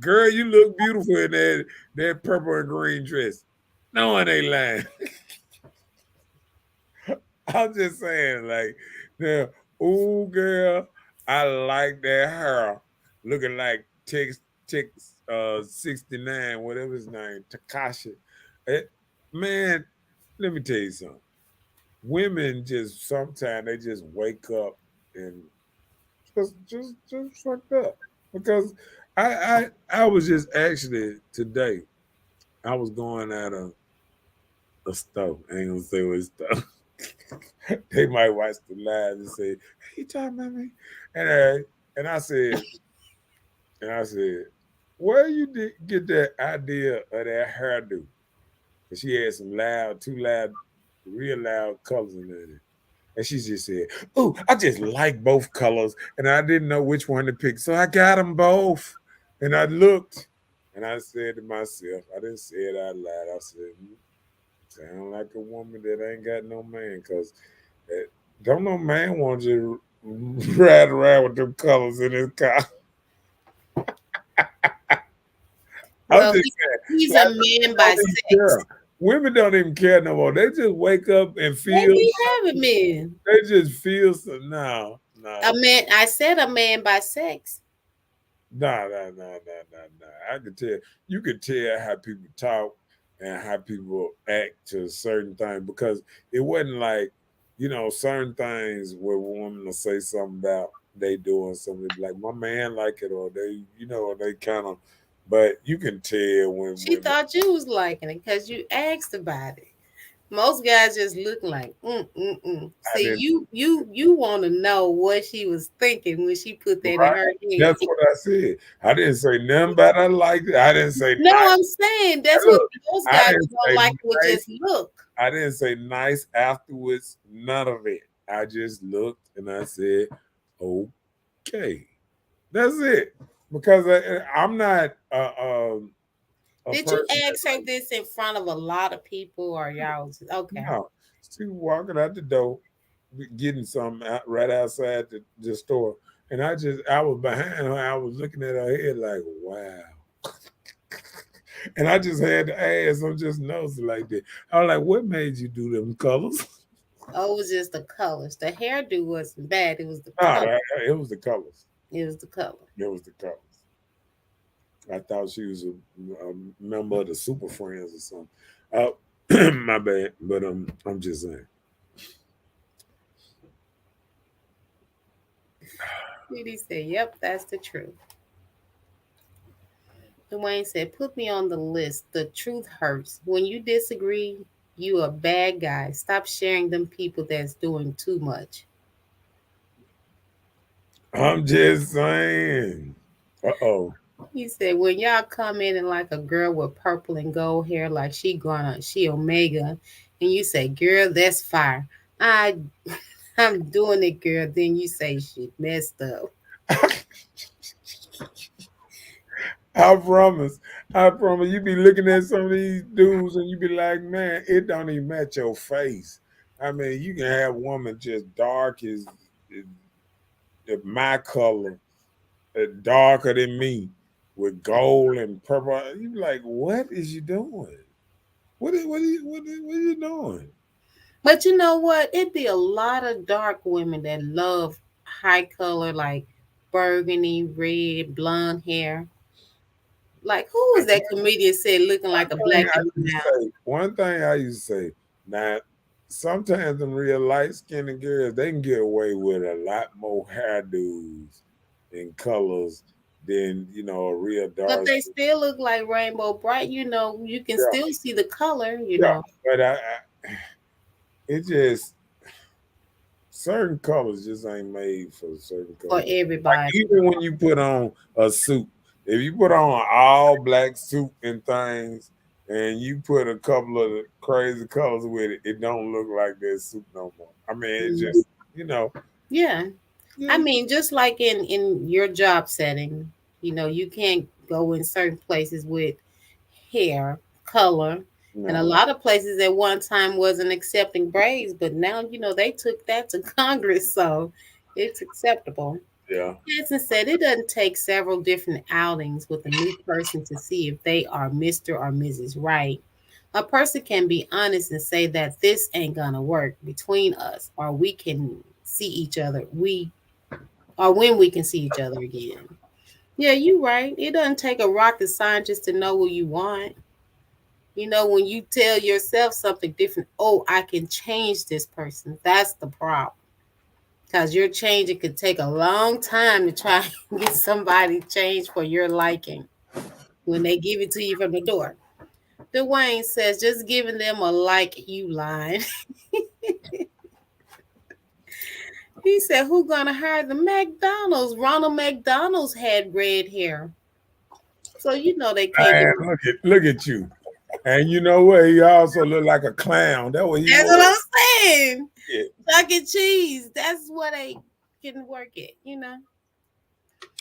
Girl, you look beautiful in that purple and green dress, knowing they lying. I'm just saying, like, now, ooh, girl, I like that hair, looking like Tick 69, whatever his name, Takashi. Man, let me tell you something. Women just sometimes they just wake up and just fucked up. Because I was just actually today, I was going at a store. I ain't gonna say what store. They might watch the live and say, "He talking about me," and I said, where you get that idea of that hairdo? Because she had some real loud colors in it. And she just said, "Oh, I just like both colors, and I didn't know which one to pick, so I got them both." And I looked, and I said to myself, I didn't say it out loud. I said, "Sound like a woman that ain't got no man, because don't no man want you to ride around with them colors in his car." Well, he's a man by sex. Women don't even care no more. They just wake up and feel. They be having men. They just feel no. A man. I said a man by sex. No. I could tell. You could tell how people talk and how people act to certain things, because it wasn't like, certain things where a woman will say something about they doing something, like my man like it, or they, they kind of. But you can tell when she thought you was liking it because you asked about it. Most guys just look like, See, didn't- you want to know what she was thinking when she put that in Right. her head. That's what I said. I didn't say nothing about I like it. I didn't say No, nice. I'm saying that's Look, what most I guys didn't don't say like would nice. just look. I didn't say nice afterwards. None of it. I just looked and I said, okay. That's it. Because I'm not a Did you person ask her this in front of a lot of people or y'all was okay? No, she was walking out the door, getting something right outside the store, and I was behind her. I was looking at her head like, wow. And I just had to ask. I'm just nosy like that. I was like, what made you do them colors? Oh, it was just the colors. The hairdo wasn't bad. It was the No, color. it was the colors. It was the color. It was the colors. I thought she was a member of the Super Friends or something. My bad, but I'm just saying. He said, "Yep, that's the truth." Dwayne said, "Put me on the list. The truth hurts. When you disagree, you a bad guy. Stop sharing them people that's doing too much." I'm just saying. Uh-oh. He said, "When y'all come in and like a girl with purple and gold hair, like she Omega, and you say, 'Girl, that's fire.' I'm doing it, girl. Then you say she messed up." I promise. You be looking at some of these dudes and you be like, man, it don't even match your face. I mean, you can have a woman just dark as my color, darker than me, with gold and purple. You be like, what is you doing? What are you doing? But you know what? It'd be a lot of dark women that love high color, like burgundy, red, blonde hair. Like, who was that comedian said looking like a black man? One thing I used to say, now, sometimes in real light-skinned girls, they can get away with a lot more hairdos and colors than, a real dark. But they still look like Rainbow Bright. You can still see the color, know. But it just, certain colors just ain't made for certain colors. For everybody. Like even when you put on a suit, if you put on an all black suit and things, and you put a couple of crazy colors with it, it don't look like that suit no more. I mean, it just, Yeah. I mean, just like in your job setting, you can't go in certain places with hair color. No. And a lot of places at one time wasn't accepting braids, but now, they took that to Congress, so it's acceptable. Yeah. Hanson said it doesn't take several different outings with a new person to see if they are Mr. or Mrs. Right. A person can be honest and say that this ain't gonna work between us, or we can see each other. When we can see each other again. Yeah, you're right. It doesn't take a rocket scientist to know what you want. When you tell yourself something different, I can change this person. That's the problem. Because your changing could take a long time to try and get somebody changed for your liking when they give it to you from the door. Dwayne says, just giving them a like you line. He said, who gonna hire the McDonald's? Ronald McDonald's had red hair. So they can't. Look at you. And you know what? He also looked like a clown. That's what I'm saying. Yeah. Chuck E. Cheese. That's what they can work it,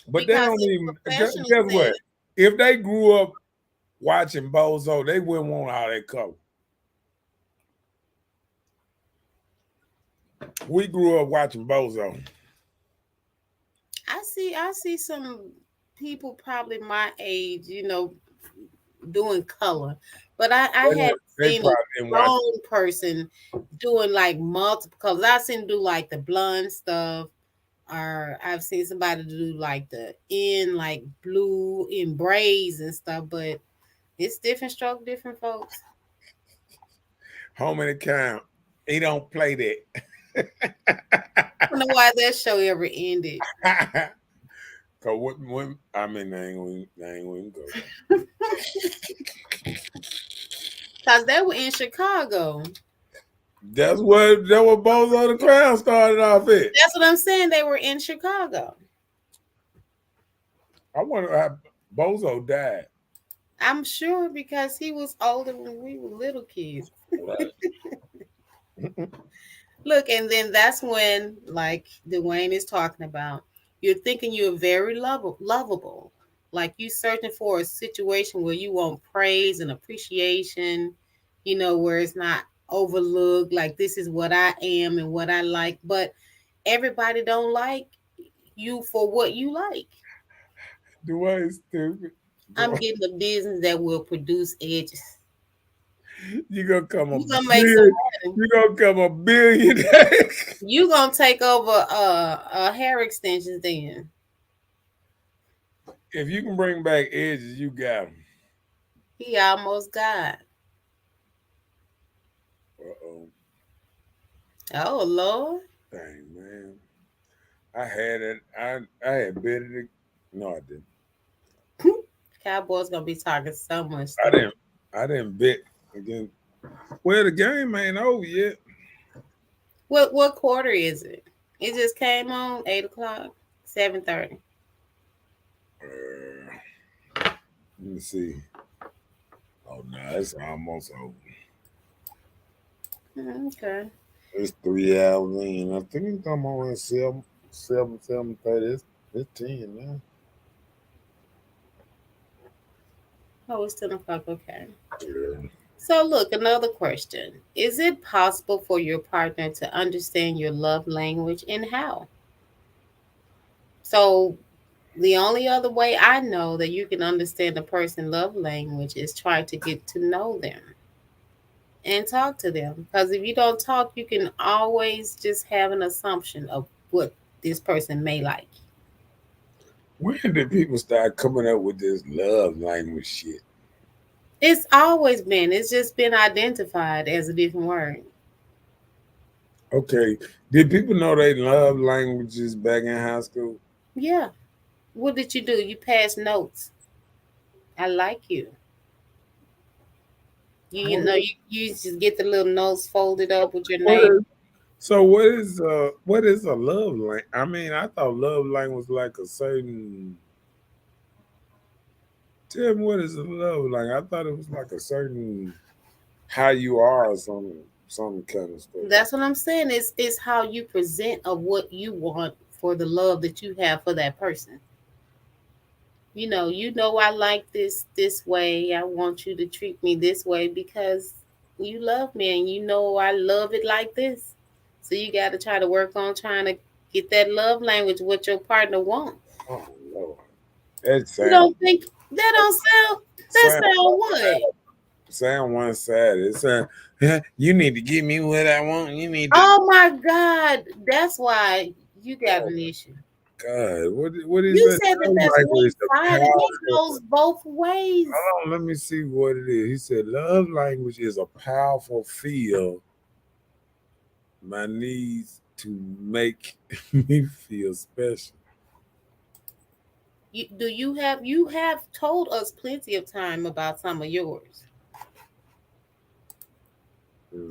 But they don't even guess what? If they grew up watching Bozo, they wouldn't want all that color. We grew up watching Bozo. I see some people probably my age, doing color. But I had seen a grown person doing like multiple colors. I've seen do like the blonde stuff, or I've seen somebody do like the like blue in braids and stuff, but it's different stroke, different folks. Home and account. He don't play that. I don't know why that show ever ended. Cause when I mean, they ain't gonna go. Cause they were in Chicago. That's what Bozo the Clown started off at. That's what I'm saying. They were in Chicago. I wonder how Bozo died. I'm sure because he was older when we were little kids. Look, and then that's when, like Dwayne is talking about, you're thinking you're very lovable. Like you searching for a situation where you want praise and appreciation, where it's not overlooked, like this is what I am and what I like. But everybody don't like you for what you like. Dwayne's stupid. I'm getting a business that will produce edges. You gonna come You gonna make some money. You gonna come a billionaire. You gonna take over hair extensions then. If you can bring back edges, you got them. He almost got. Uh-oh. Oh Lord. Dang, man. I had it. I had bet it. No, I didn't. Cowboys gonna be talking so much stuff. I didn't bet again. Well, the game ain't over yet. What quarter is it? It just came on 8:00, 7:30. Let me see. Oh no, it's almost over. Okay. It's 3 hours in. I think it's come on at 7:30. It's 10 now. Oh, it's 10 o'clock. Okay. Yeah. So look, another question. Is it possible for your partner to understand your love language, and how? So the only other way I know that you can understand a person's love language is try to get to know them and talk to them. Because if you don't talk, you can always just have an assumption of what this person may like. When did people start coming up with this love language shit? It's always been. It's just been identified as a different word. Okay. Did people know they love languages back in high school? Yeah. What did you do? You passed notes. I like you. You just get the little notes folded up with your name. So what is a love language? I mean, I thought love language was like a certain. Tell me, what is a love language? I thought it was like a certain how you are or some kind of stuff. That's what I'm saying. It's how you present of what you want for the love that you have for that person. I like this way. I want you to treat me this way because you love me and I love it like this. So you got to try to work on trying to get that love language, what your partner wants. Oh, Lord. You don't think that don't sound, that sound what? Sound one-sided. It sound, you need to give me what I want. You need to. Oh, my God. That's why you got an issue. God, what is you that? Said that's one-sided. It goes both ways. Hold on, let me see what it is. He said love language is a powerful field. My needs to make me feel special. You have told us plenty of time about some of yours.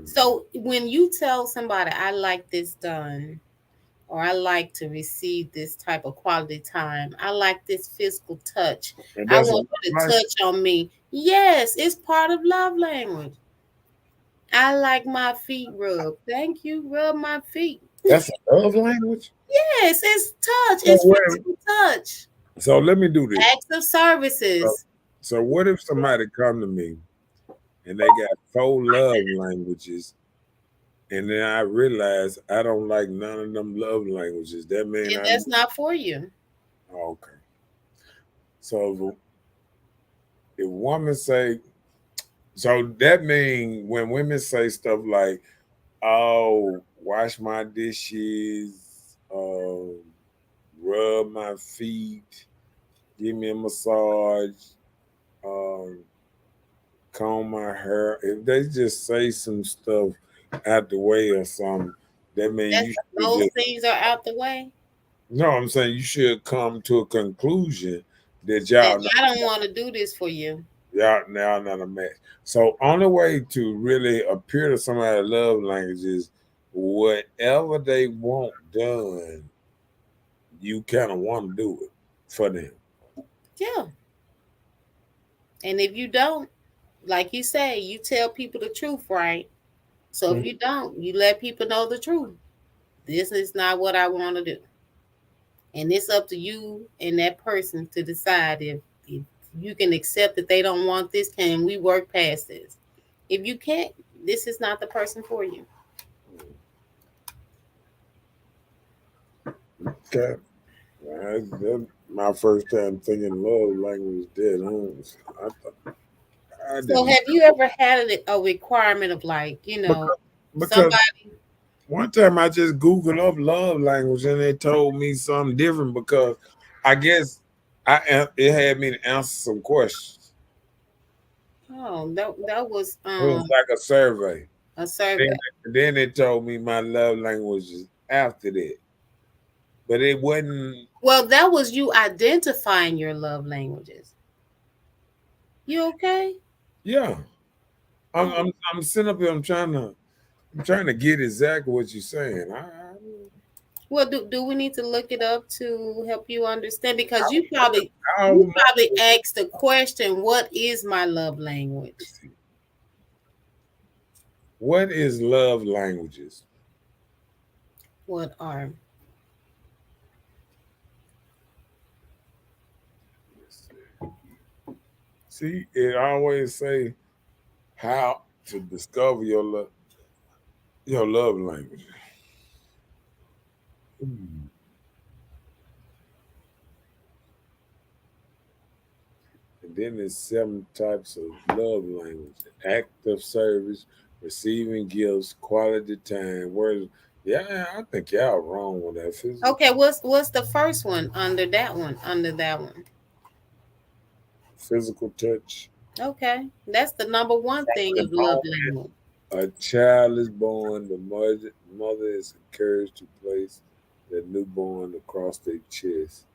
So when you tell somebody, I like this done, or I like to receive this type of quality time, I like this physical touch, I want you to touch on me. Yes, it's part of love language. I like my feet rubbed. Thank you, rub my feet. That's a love language? Yes, it's touch. It's physical touch. So let me do this. Acts of services. So what if somebody come to me and they got 4 love languages, and then I realize I don't like none of them love languages? That means that's not for you. Okay. So if women say, so that means when women say stuff like, "Oh, wash my dishes, rub my feet, give me a massage, comb my hair," if they just say some stuff out the way or something, that means those things are out the way. No, I'm saying you should come to a conclusion that y'all I don't want to do this for you. Y'all now not a match. So only way to really appear to somebody's love language is whatever they want done, you kind of want to do it for them. Yeah. And if you don't, like you say, you tell people the truth, right? So if you don't, you let people know the truth. This is not what I want to do. And it's up to you and that person to decide if you can accept that they don't want this. Can we work past this? If you can't, this is not the person for you. Okay. That's my first time thinking love language dead on. So have you ever had a requirement of like, because somebody? One time I just Googled up love language and it told me something different because I guess it had me to answer some questions. Oh, that was It was like a survey. A survey. Then it told me my love languages after that. But it wasn't. Well, that was you identifying your love languages. You okay? Yeah. I'm sitting up here, I'm trying to get exactly what you're saying. Well, do we need to look it up to help you understand? Because you probably asked the question, what is my love language? What is love languages? What are? See, it always say how to discover your love language. And then there's 7 types of love language: act of service, receiving gifts, quality time, words. Yeah, I think y'all wrong with that. Okay, what's the first one under that one? Physical touch. Okay, that's the number one thing of love language. A child is born, the mother is encouraged to place the newborn across their chest.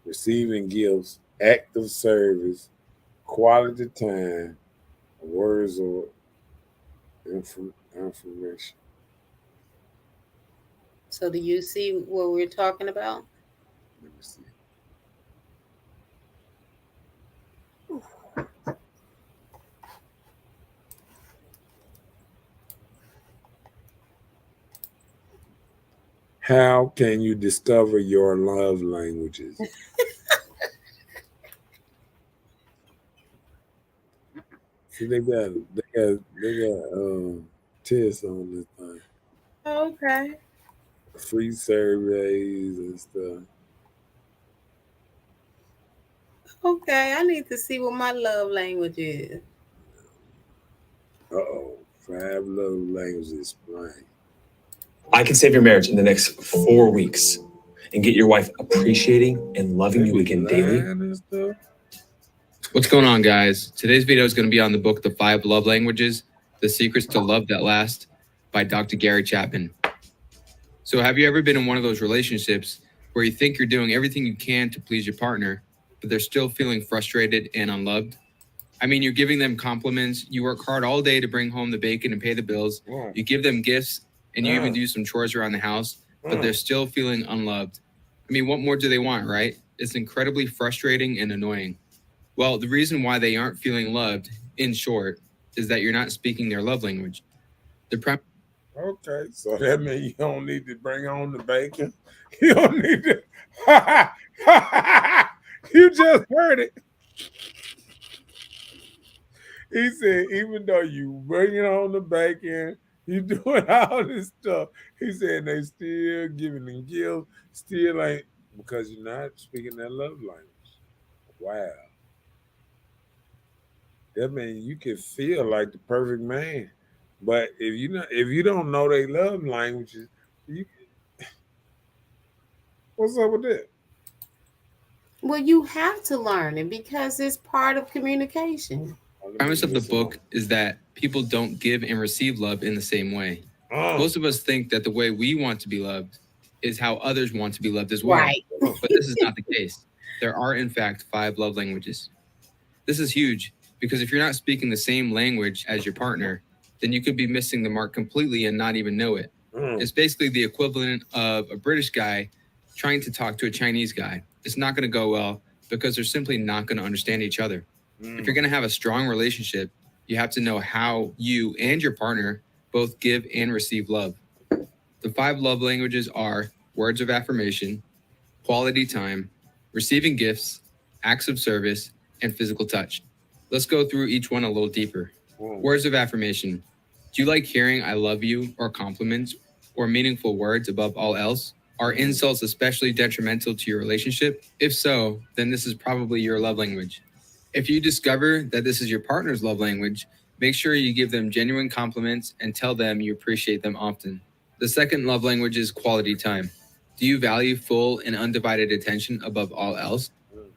Receiving gifts, act of service, quality time, words of information. So do you see what we're talking about? Let me see. How can you discover your love languages? See, they got tests on this thing. Okay. Free surveys and stuff. Okay, I need to see what my love language is. 5 love languages explained. I can save your marriage in the next 4 weeks and get your wife appreciating and loving you again daily. What's going on, guys? Today's video is going to be on the book, The 5 Love Languages, The Secrets to Love That Last by Dr. Gary Chapman. So have you ever been in one of those relationships where you think you're doing everything you can to please your partner, but they're still feeling frustrated and unloved? I mean, you're giving them compliments. You work hard all day to bring home the bacon and pay the bills. You give them gifts, and you even do some chores around the house, but they're still feeling unloved. I mean, what more do they want, right? It's incredibly frustrating and annoying. Well, the reason why they aren't feeling loved, in short, is that you're not speaking their love language. Okay, so that means you don't need to bring home the bacon. You don't need to. You just heard it. He said, even though you bringing home the bacon, you doing all this stuff. He said they still giving them gifts, still ain't, because you're not speaking that love language. Wow. That means you can feel like the perfect man. But if you don't know their love languages, what's up with that? Well, you have to learn it because it's part of communication. The premise of the book is that people don't give and receive love in the same way. Most of us think that the way we want to be loved is how others want to be loved as well. Right. But this is not the case. There are, in fact, 5 love languages. This is huge because if you're not speaking the same language as your partner, then you could be missing the mark completely and not even know it. It's basically the equivalent of a British guy trying to talk to a Chinese guy. It's not going to go well because they're simply not going to understand each other. If you're going to have a strong relationship, you have to know how you and your partner both give and receive love. The 5 love languages are words of affirmation, quality time, receiving gifts, acts of service, and physical touch. Let's go through each one a little deeper. Words of affirmation. Do you like hearing I love you or compliments or meaningful words above all else? Are insults especially detrimental to your relationship? If so, then this is probably your love language. If you discover that this is your partner's love language, make sure you give them genuine compliments and tell them you appreciate them often. The second love language is quality time. Do you value full and undivided attention above all else?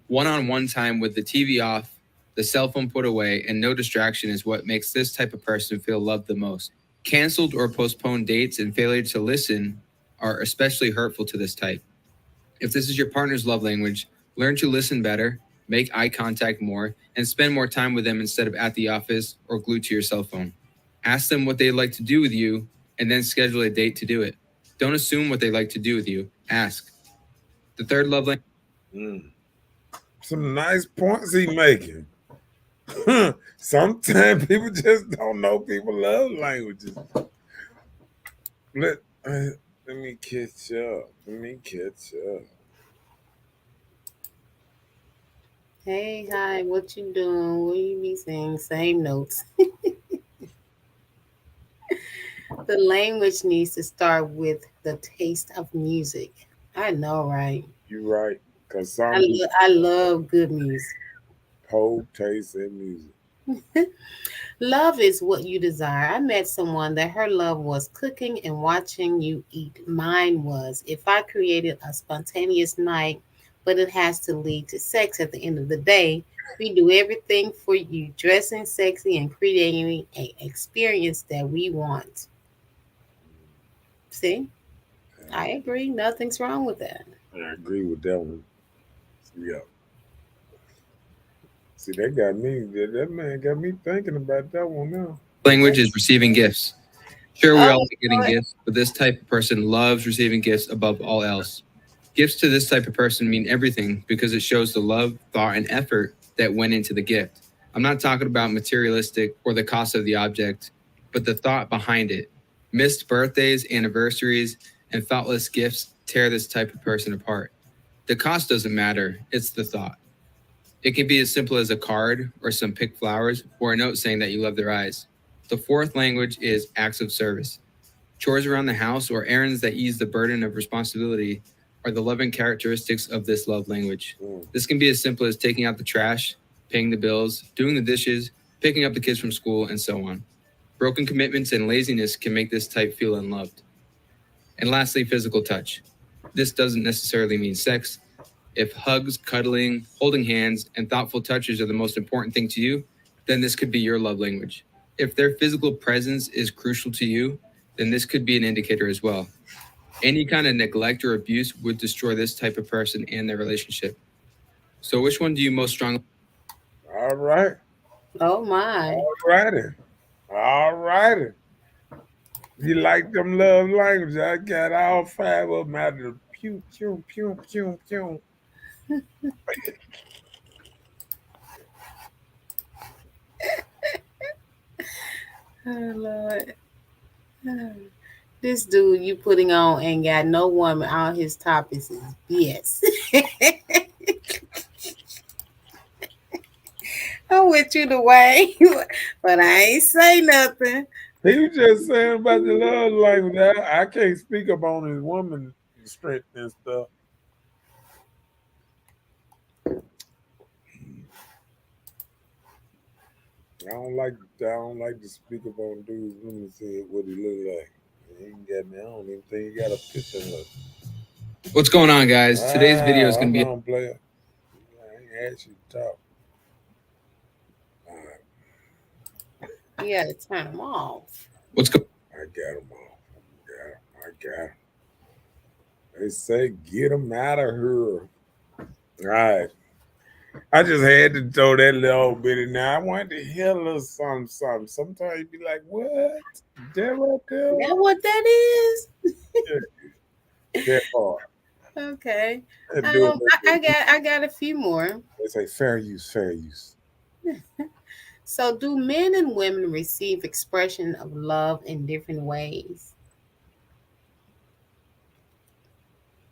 One-on-one time with the TV off, the cell phone put away, and no distraction is what makes this type of person feel loved the most. Canceled or postponed dates and failure to listen are especially hurtful to this type. If this is your partner's love language, learn to listen better, make eye contact more, and spend more time with them instead of at the office or glued to your cell phone. Ask them what they'd like to do with you, and then schedule a date to do it. Don't assume what they like to do with you. Ask. The third love language. Some nice points he making. Sometimes people just don't know people's love languages. Let me catch up. Hey, hi, what you doing? What you be saying? Same notes. The language needs to start with the taste of music. I know, right? You're right. Because some I love good music. whole taste in music. Love is what you desire. I met someone that her love was cooking and watching you eat. Mine was if I created a spontaneous night, but it has to lead to sex at the end of the day. We do everything for you, dressing sexy and creating an experience that we want. See, I agree. Nothing's wrong with that. I agree with that one. Yeah. See, that man got me thinking about that one now. Language is receiving gifts. Sure, we all like getting boy. gifts, but this type of person loves receiving gifts above all else. Gifts to this type of person mean everything because it shows the love, thought, and effort that went into the gift. I'm not talking about materialistic or the cost of the object, but the thought behind it. Missed birthdays, anniversaries, and thoughtless gifts tear this type of person apart. The cost doesn't matter, it's the thought. It can be as simple as a card or some picked flowers or a note saying that you love their eyes. The fourth language is acts of service. Chores around the house or errands that ease the burden of responsibility are the loving characteristics of this love language. This can be as simple as taking out the trash, paying the bills, doing the dishes, picking up the kids from school, and so on. Broken commitments and laziness can make this type feel unloved. And lastly, physical touch. This doesn't necessarily mean sex. If hugs, cuddling, holding hands, and thoughtful touches are the most important thing to you, then this could be your love language. If their physical presence is crucial to you, then this could be an indicator as well. Any kind of neglect or abuse would destroy this type of person and their relationship. So which one do you most strongly? All right. Oh my. All righty. You like them love languages? I got all 5 of them out of the pew, pew, pew, pew, pew. Oh Lord. This dude you putting on ain't got no woman. All his topics is BS. I'm with you the way, but I ain't say nothing. He was just saying about the love language. I can't speak up on his woman strength and stuff. I don't like to speak up on dudes women say what he look like. He ain't got me. I don't even think he got a picture of it. What's going on, guys? Today's video is going to be. Player. I ain't asked you to talk. You gotta turn them off. What's going? I got them all. I got them. They say get them out of here. All right. I just had to throw that little bit in there. I wanted to hear a little something. Sometimes you be like, what? That right there? Is that what that is? That part. Okay. That do it. I got a few more. They say fair use, fair use. So, do men and women receive expression of love in different ways?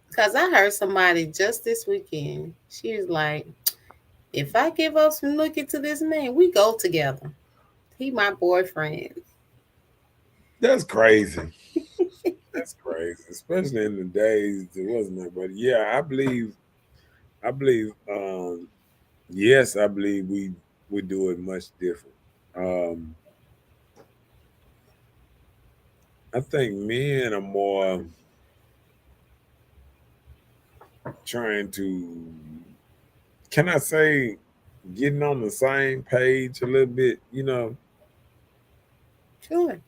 Because I heard somebody just this weekend. She was like, if I give up some looking to this man, we go together. He my boyfriend. That's crazy. That's crazy. Especially in the days there wasn't that. But yeah, I believe yes, I believe we do it much different. I think men are more trying to, can I say, getting on the same page a little bit, Sure.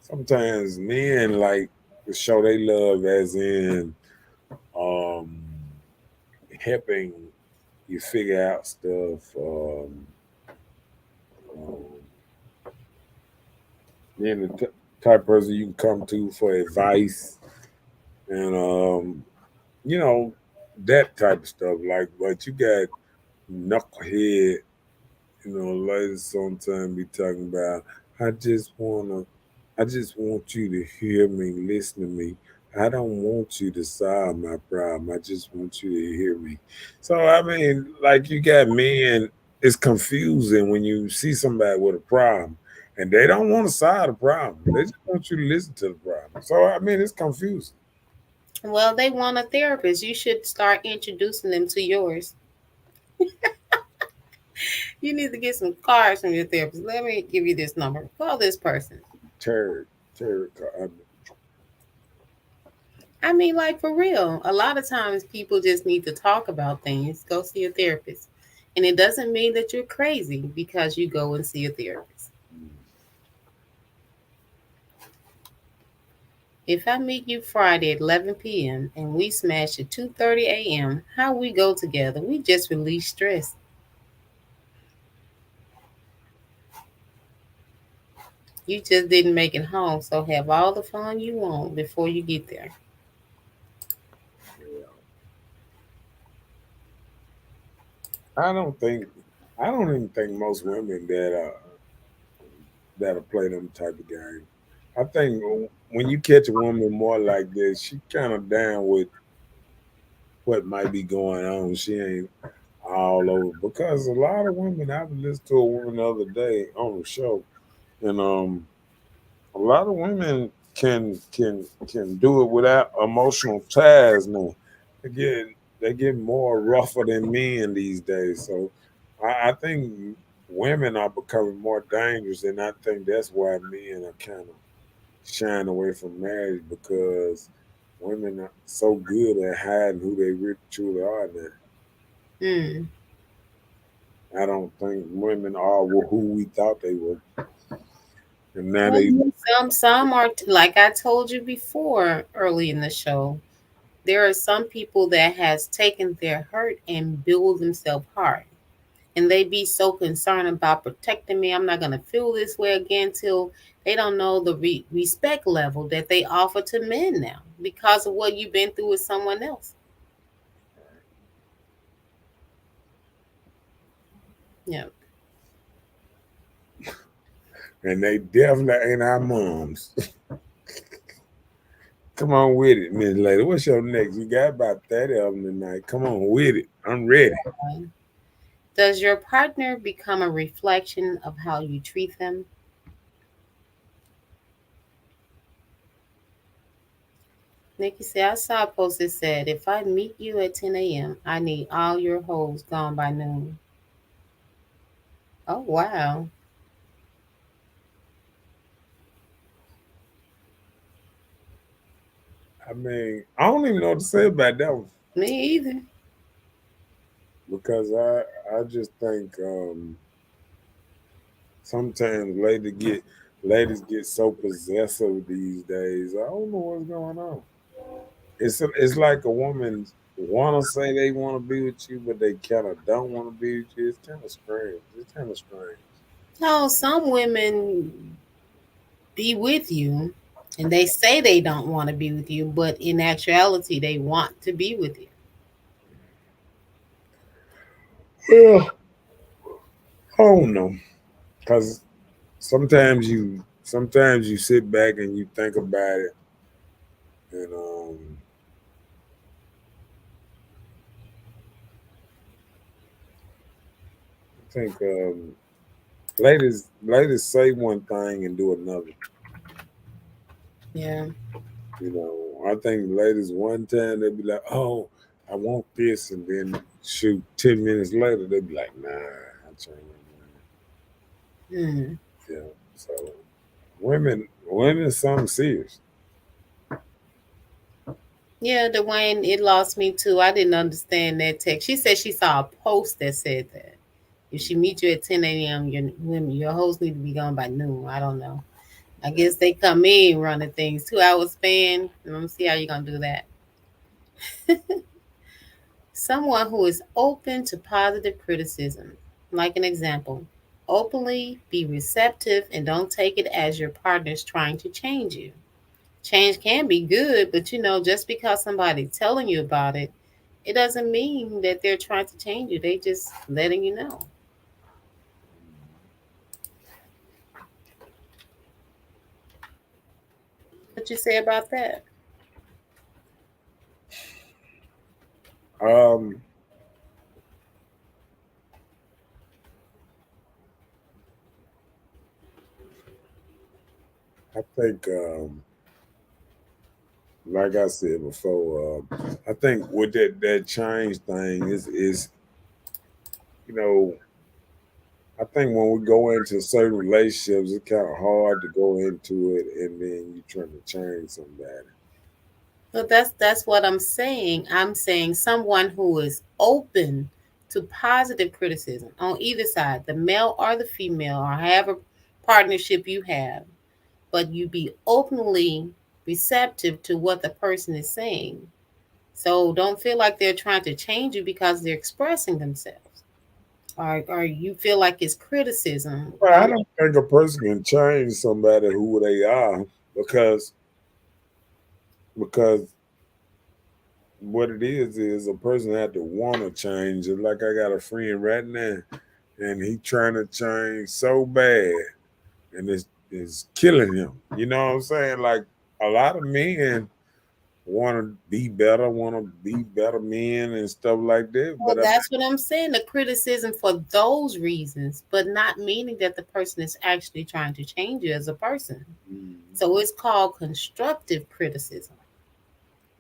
Sometimes men like to show they love as in helping you figure out stuff, being the type of person you can come to for advice and that type of stuff. Like, but you got knucklehead, ladies sometimes be talking about, I just want you to hear me, listen to me. I don't want you to solve my problem. I just want you to hear me. So I mean, like, you got men, it's confusing when you see somebody with a problem and they don't want to solve the problem. They just want you to listen to the problem. So I mean, it's confusing. Well, they want a therapist. You should start introducing them to yours. You need to get some cards from your therapist. Let me give you this number. Call this person. Terry. I mean, like, for real. A lot of times people just need to talk about things. Go see a therapist. And it doesn't mean that you're crazy because you go and see a therapist. If I meet you Friday at 11 p.m. and we smash at 2:30 a.m., how we go together? We just release stress. You just didn't make it home, so have all the fun you want before you get there. I don't even think most women that'll play them type of game. I think when you catch a woman more like this, she kind of down with what might be going on. She ain't all over, because a lot of women. I was listening to a woman the other day on the show, and a lot of women can do it without emotional ties now. They get more rougher than men these days. So I think women are becoming more dangerous, and I think that's why men are kind of shying away from marriage, because women are so good at hiding who they really truly are now. Hmm. I don't think women are who we thought they were. And now Some are, like I told you before early in the show, there are some people that has taken their hurt and build themselves hard. And they be so concerned about protecting me. I'm not going to feel this way again, till they don't know the respect level that they offer to men now because of what you've been through with someone else. Yeah. and they definitely ain't our moms. Come on with it, Miss Lady. What's your next? We got about 30 of them tonight. Come on with it. I'm ready. Does your partner become a reflection of how you treat them? Nikki said, I saw a post that said, if I meet you at 10 a.m., I need all your hoes gone by noon. Oh, wow. I mean, I don't even know what to say about that one, Me either. because I just think sometimes ladies get so possessive these days. I don't know what's going on. It's like a woman want to say they want to be with you, but they kind of don't want to be with you. It's kind of strange. It's kind of strange. No, some women be with you and they say they don't want to be with you, but in actuality, they want to be with you. Well, I don't know, because sometimes you sit back and you think about it, and I think ladies say one thing and do another. Yeah. You know, I think ladies one time they be like, "Oh, I want this," and then shoot 10 minutes later they be like, "Nah, I changed my mind." Mm. Yeah, so women, something serious. Yeah, Dwayne, it lost me too. I didn't understand that text. She said she saw a post that said that if she meet you at 10 a.m., your host need to be gone by noon. I don't know. I guess they come in running things 2 hour span. Let me see how you're gonna do that. Someone who is open to positive criticism, like an example, openly be receptive and don't take it as your partner's trying to change you. Change can be good, but just because somebody's telling you about it, it doesn't mean that they're trying to change you. They just letting you know. What you say about that? Um, I think, like I said before, I think with that change thing is you know, I think when we go into certain relationships, it's kind of hard to go into it and then you trying to change somebody. Well, that's what I'm saying. I'm saying someone who is open to positive criticism on either side, the male or the female, or however partnership you have, but you be openly receptive to what the person is saying. So don't feel like they're trying to change you because they're expressing themselves. Or you feel like it's criticism. Well, I don't think a person can change somebody who they are because what it is a person had to want to change. It's like I got a friend right now, and he trying to change so bad, and it's killing him. You know what I'm saying? Like a lot of men want to be better men and stuff like that. Well, But that's what I'm saying. The criticism for those reasons, but not meaning that the person is actually trying to change you as a person. So it's called constructive criticism.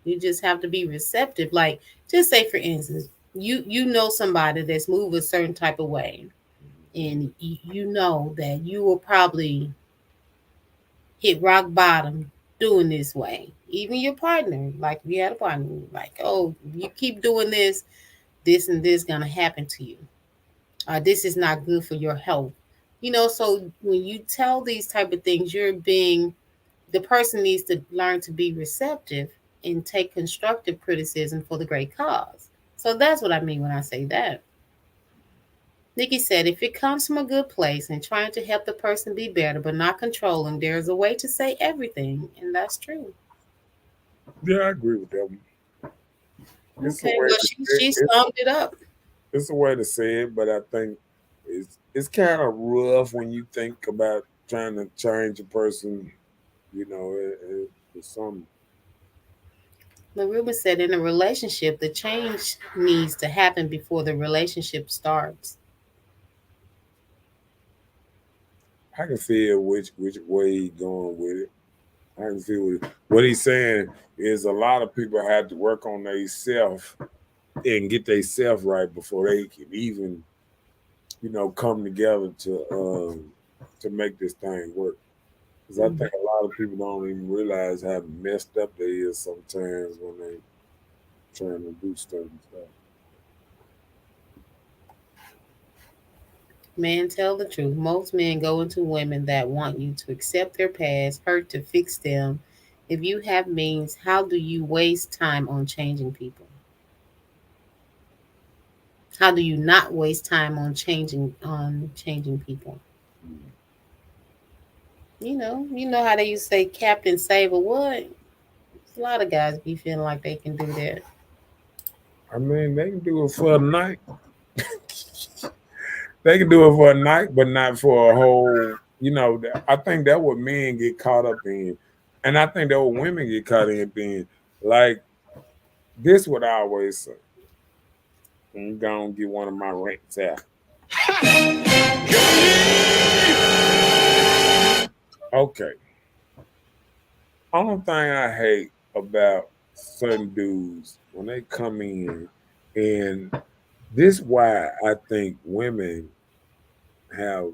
You just have to be receptive. Like, just say for instance, you know somebody that's moved a certain type of way, and you know that you will probably hit rock bottom doing this way. Even your partner, like if you had a partner, like, oh, you keep doing this and this gonna happen to you. This is not good for your health. So when you tell these type of things, the person needs to learn to be receptive and take constructive criticism for the great cause. So that's what I mean when I say that. Nikki said, if it comes from a good place and trying to help the person be better, but not controlling, there's a way to say everything. And that's true. yeah, I agree with that one. It's a Okay, way well, to she summed it up. it's a way to say it, but I think it's kind of rough when you think about trying to change a person. You know, it's some. But Ruben said, in a relationship, the change needs to happen before the relationship starts. I can feel which way he going with it. I can feel what he's saying is a lot of people have to work on themselves and get themselves right before they can even, come together to make this thing work. Because I think a lot of people don't even realize how messed up they is sometimes when they trying to do certain stuff. Man, tell the truth. Most men go into women that want you to accept their past, hurt to fix them. If you have means, how do you waste time on changing people? How do you not waste time on changing people? You know how they used to say Captain Save a what? A lot of guys be feeling like they can do that. I mean, they can do it for a night. They can do it for a night, but not for a whole. I think that's what men get caught up in, and I think that what women get caught up in. Like this, what I always say. I'm gonna get one of my rants out. Okay. Only thing I hate about certain dudes when they come in, and this why I think women have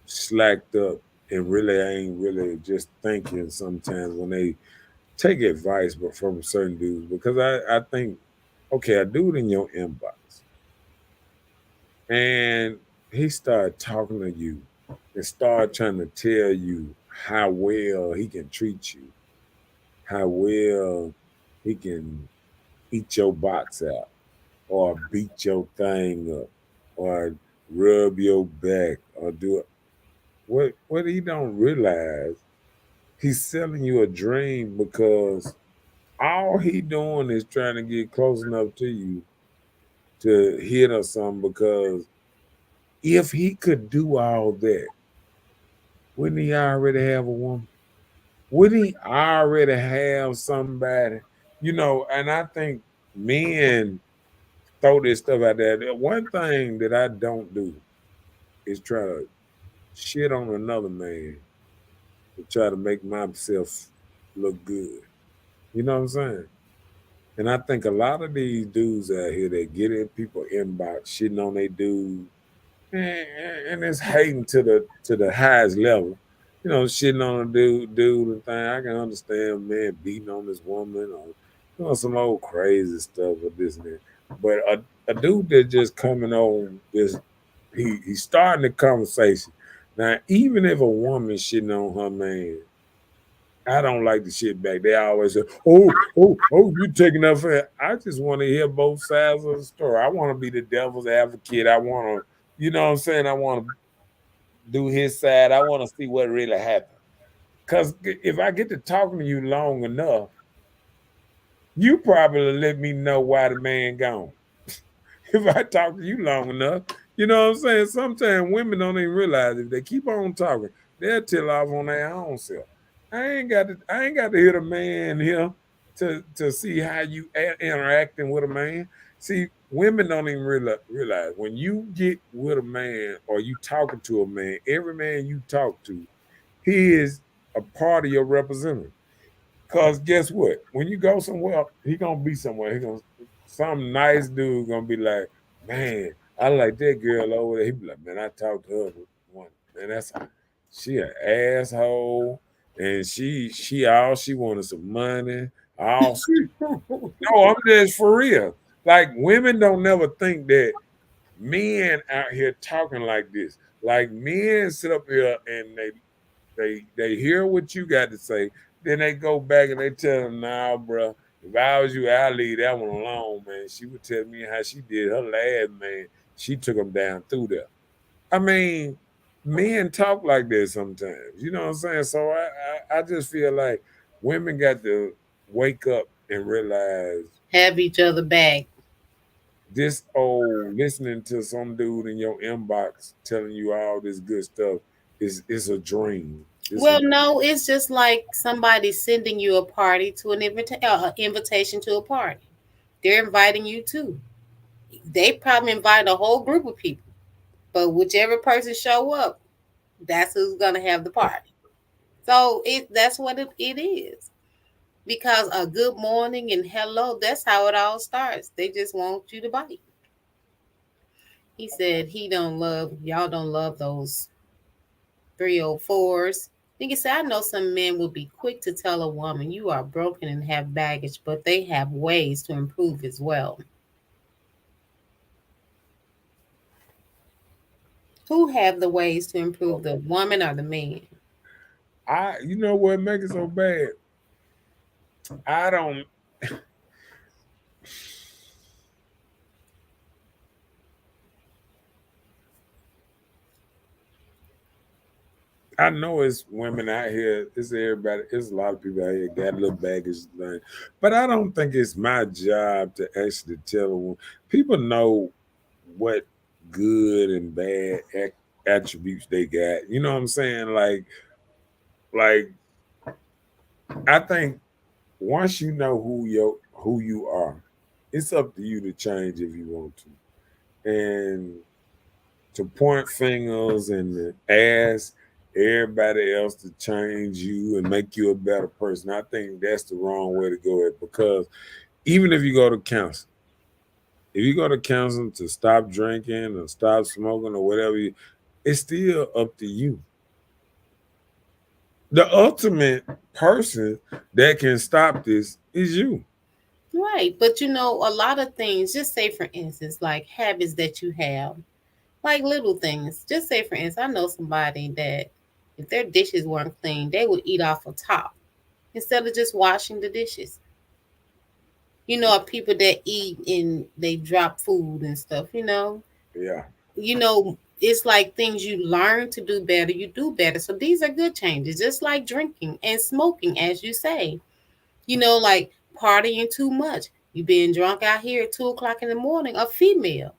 slacked up and really ain't really just thinking sometimes when they take advice but from certain dudes, because I think, okay, a dude in your inbox and he started talking to you and started trying to tell you how well he can treat you, how well he can eat your box out or beat your thing up or rub your back or do it. What he don't realize, he's selling you a dream because all he doing is trying to get close enough to you to hit or something, because if he could do all that, wouldn't he already have a woman? Wouldn't he already have somebody? And I think men throw this stuff out there. One thing that I don't do is try to shit on another man to try to make myself look good. You know what I'm saying? And I think a lot of these dudes out here that get in people inbox shitting on they dude, and it's hating to the highest level. Shitting on a dude and thing. I can understand man beating on this woman or some old crazy stuff or this and that. But a dude that just coming on this, he's starting the conversation. Now, even if a woman shitting on her man, I don't like the shit back. They always say, oh, you taking up for it. I just want to hear both sides of the story. I want to be the devil's advocate. I want to, you know what I'm saying? I want to do his side. I want to see what really happened. Because if I get to talking to you long enough, you probably let me know why the man gone. If I talk to you long enough, you know what I'm saying? Sometimes women don't even realize if they keep on talking, they'll tell off on their own self. I ain't got to hear the man here to see how you interacting with a man. See, women don't even realize when you get with a man or you talking to a man, every man you talk to, he is a part of your representative. Cause guess what? When you go somewhere, he gonna be somewhere. Some nice dude gonna be like, man, I like that girl over there. He be like, man, I talked to her one. Man, she an asshole, and she all she wanted some money. No, I'm just for real. Like women don't never think that men out here talking like this. Like men sit up here and they hear what you got to say, then they go back and they tell them, nah, bro, if I was you, I'd leave that one alone, man. She would tell me how she did her last man. She took him down through there. I mean, men talk like that sometimes. You know what I'm saying? So I just feel like women got to wake up and realize, have each other back. This listening to some dude in your inbox telling you all this good stuff is a dream. No, it's just like somebody sending you a party to an invitation to a party. They're inviting you too. They probably invite a whole group of people, but whichever person show up, that's who's gonna have the party. So that's what it is. Because a good morning and hello, that's how it all starts. They just want you to bite. He said y'all don't love those 304s. Nigga said, I know some men will be quick to tell a woman you are broken and have baggage, but they have ways to improve as well. Who have the ways to improve, the woman or the man? You know what makes it so bad? I don't. I know it's women out here. It's everybody. It's a lot of people out here got a little baggage thing, but I don't think it's my job to actually tell them. People know what good and bad attributes they got. You know what I'm saying? Like I think once you know who you are, it's up to you to change if you want to, and to point fingers and to ask everybody else to change you and make you a better person. I think that's the wrong way to go at, because even if you go to counseling, if you go to counseling to stop drinking or stop smoking or whatever, it's still up to you. The ultimate person that can stop this is you. Right. But a lot of things, just say for instance, like habits that you have, like little things. Just say for instance, I know somebody that if their dishes weren't clean, they would eat off the top instead of just washing the dishes. People that eat and they drop food and stuff, Yeah. It's like things you learn to do better, you do better. So these are good changes, just like drinking and smoking, as you say, like partying too much. You being drunk out here at 2:00 in the morning, a female.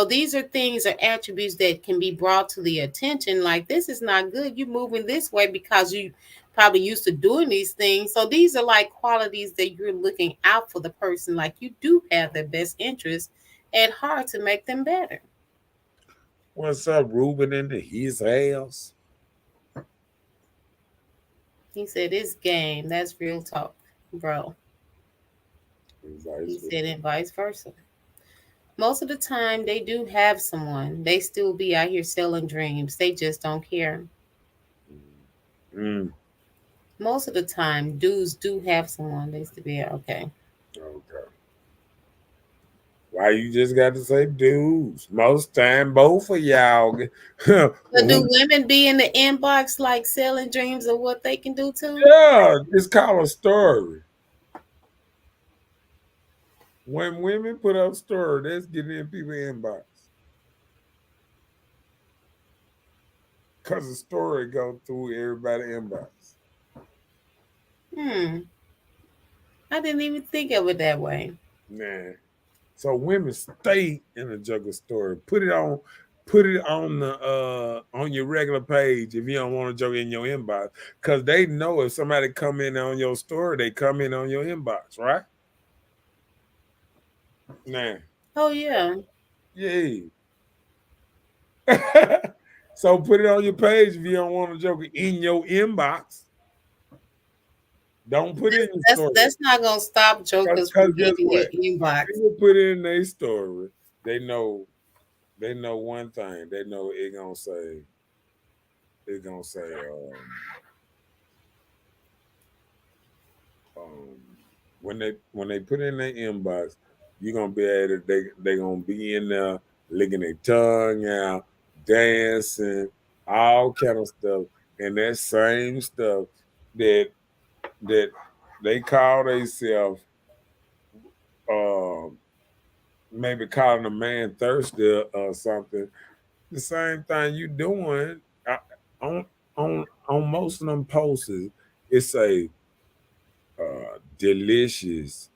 These are things or attributes that can be brought to the attention. Like, this is not good. You're moving this way because you probably used to doing these things. So these are like qualities that you're looking out for the person. Like, you do have their best interest at heart to make them better. What's up, Ruben into his house? He said, it's game. That's real talk, bro. He said, and vice versa. Most of the time, they do have someone. They still be out here selling dreams. They just don't care. Most of the time, dudes do have someone. They still be okay. Why you just got to say dudes? Most time, both of y'all. But do women be in the inbox like selling dreams of what they can do too? Yeah, it's called a story. When women put up story, that's getting in people's inbox. Because the story go through everybody's inbox. I didn't even think of it that way. Nah. So women stay in the juggle story. Put it on the on your regular page if you don't want to joke in your inbox. Because they know if somebody come in on your story, they come in on your inbox, right? Nah. Oh yeah. Yeah. So put it on your page if you don't want to joke in your inbox. Don't put it in your story. That's not gonna stop jokers from getting your inbox. People put it in their story. They know one thing. They know it's gonna say when they put in their inbox, you're gonna be able to, they gonna be in there licking their tongue out, dancing, all kind of stuff, and that same stuff that they call themselves maybe calling a man thirsty or something. The same thing you doing on most of them posts. It's a delicious,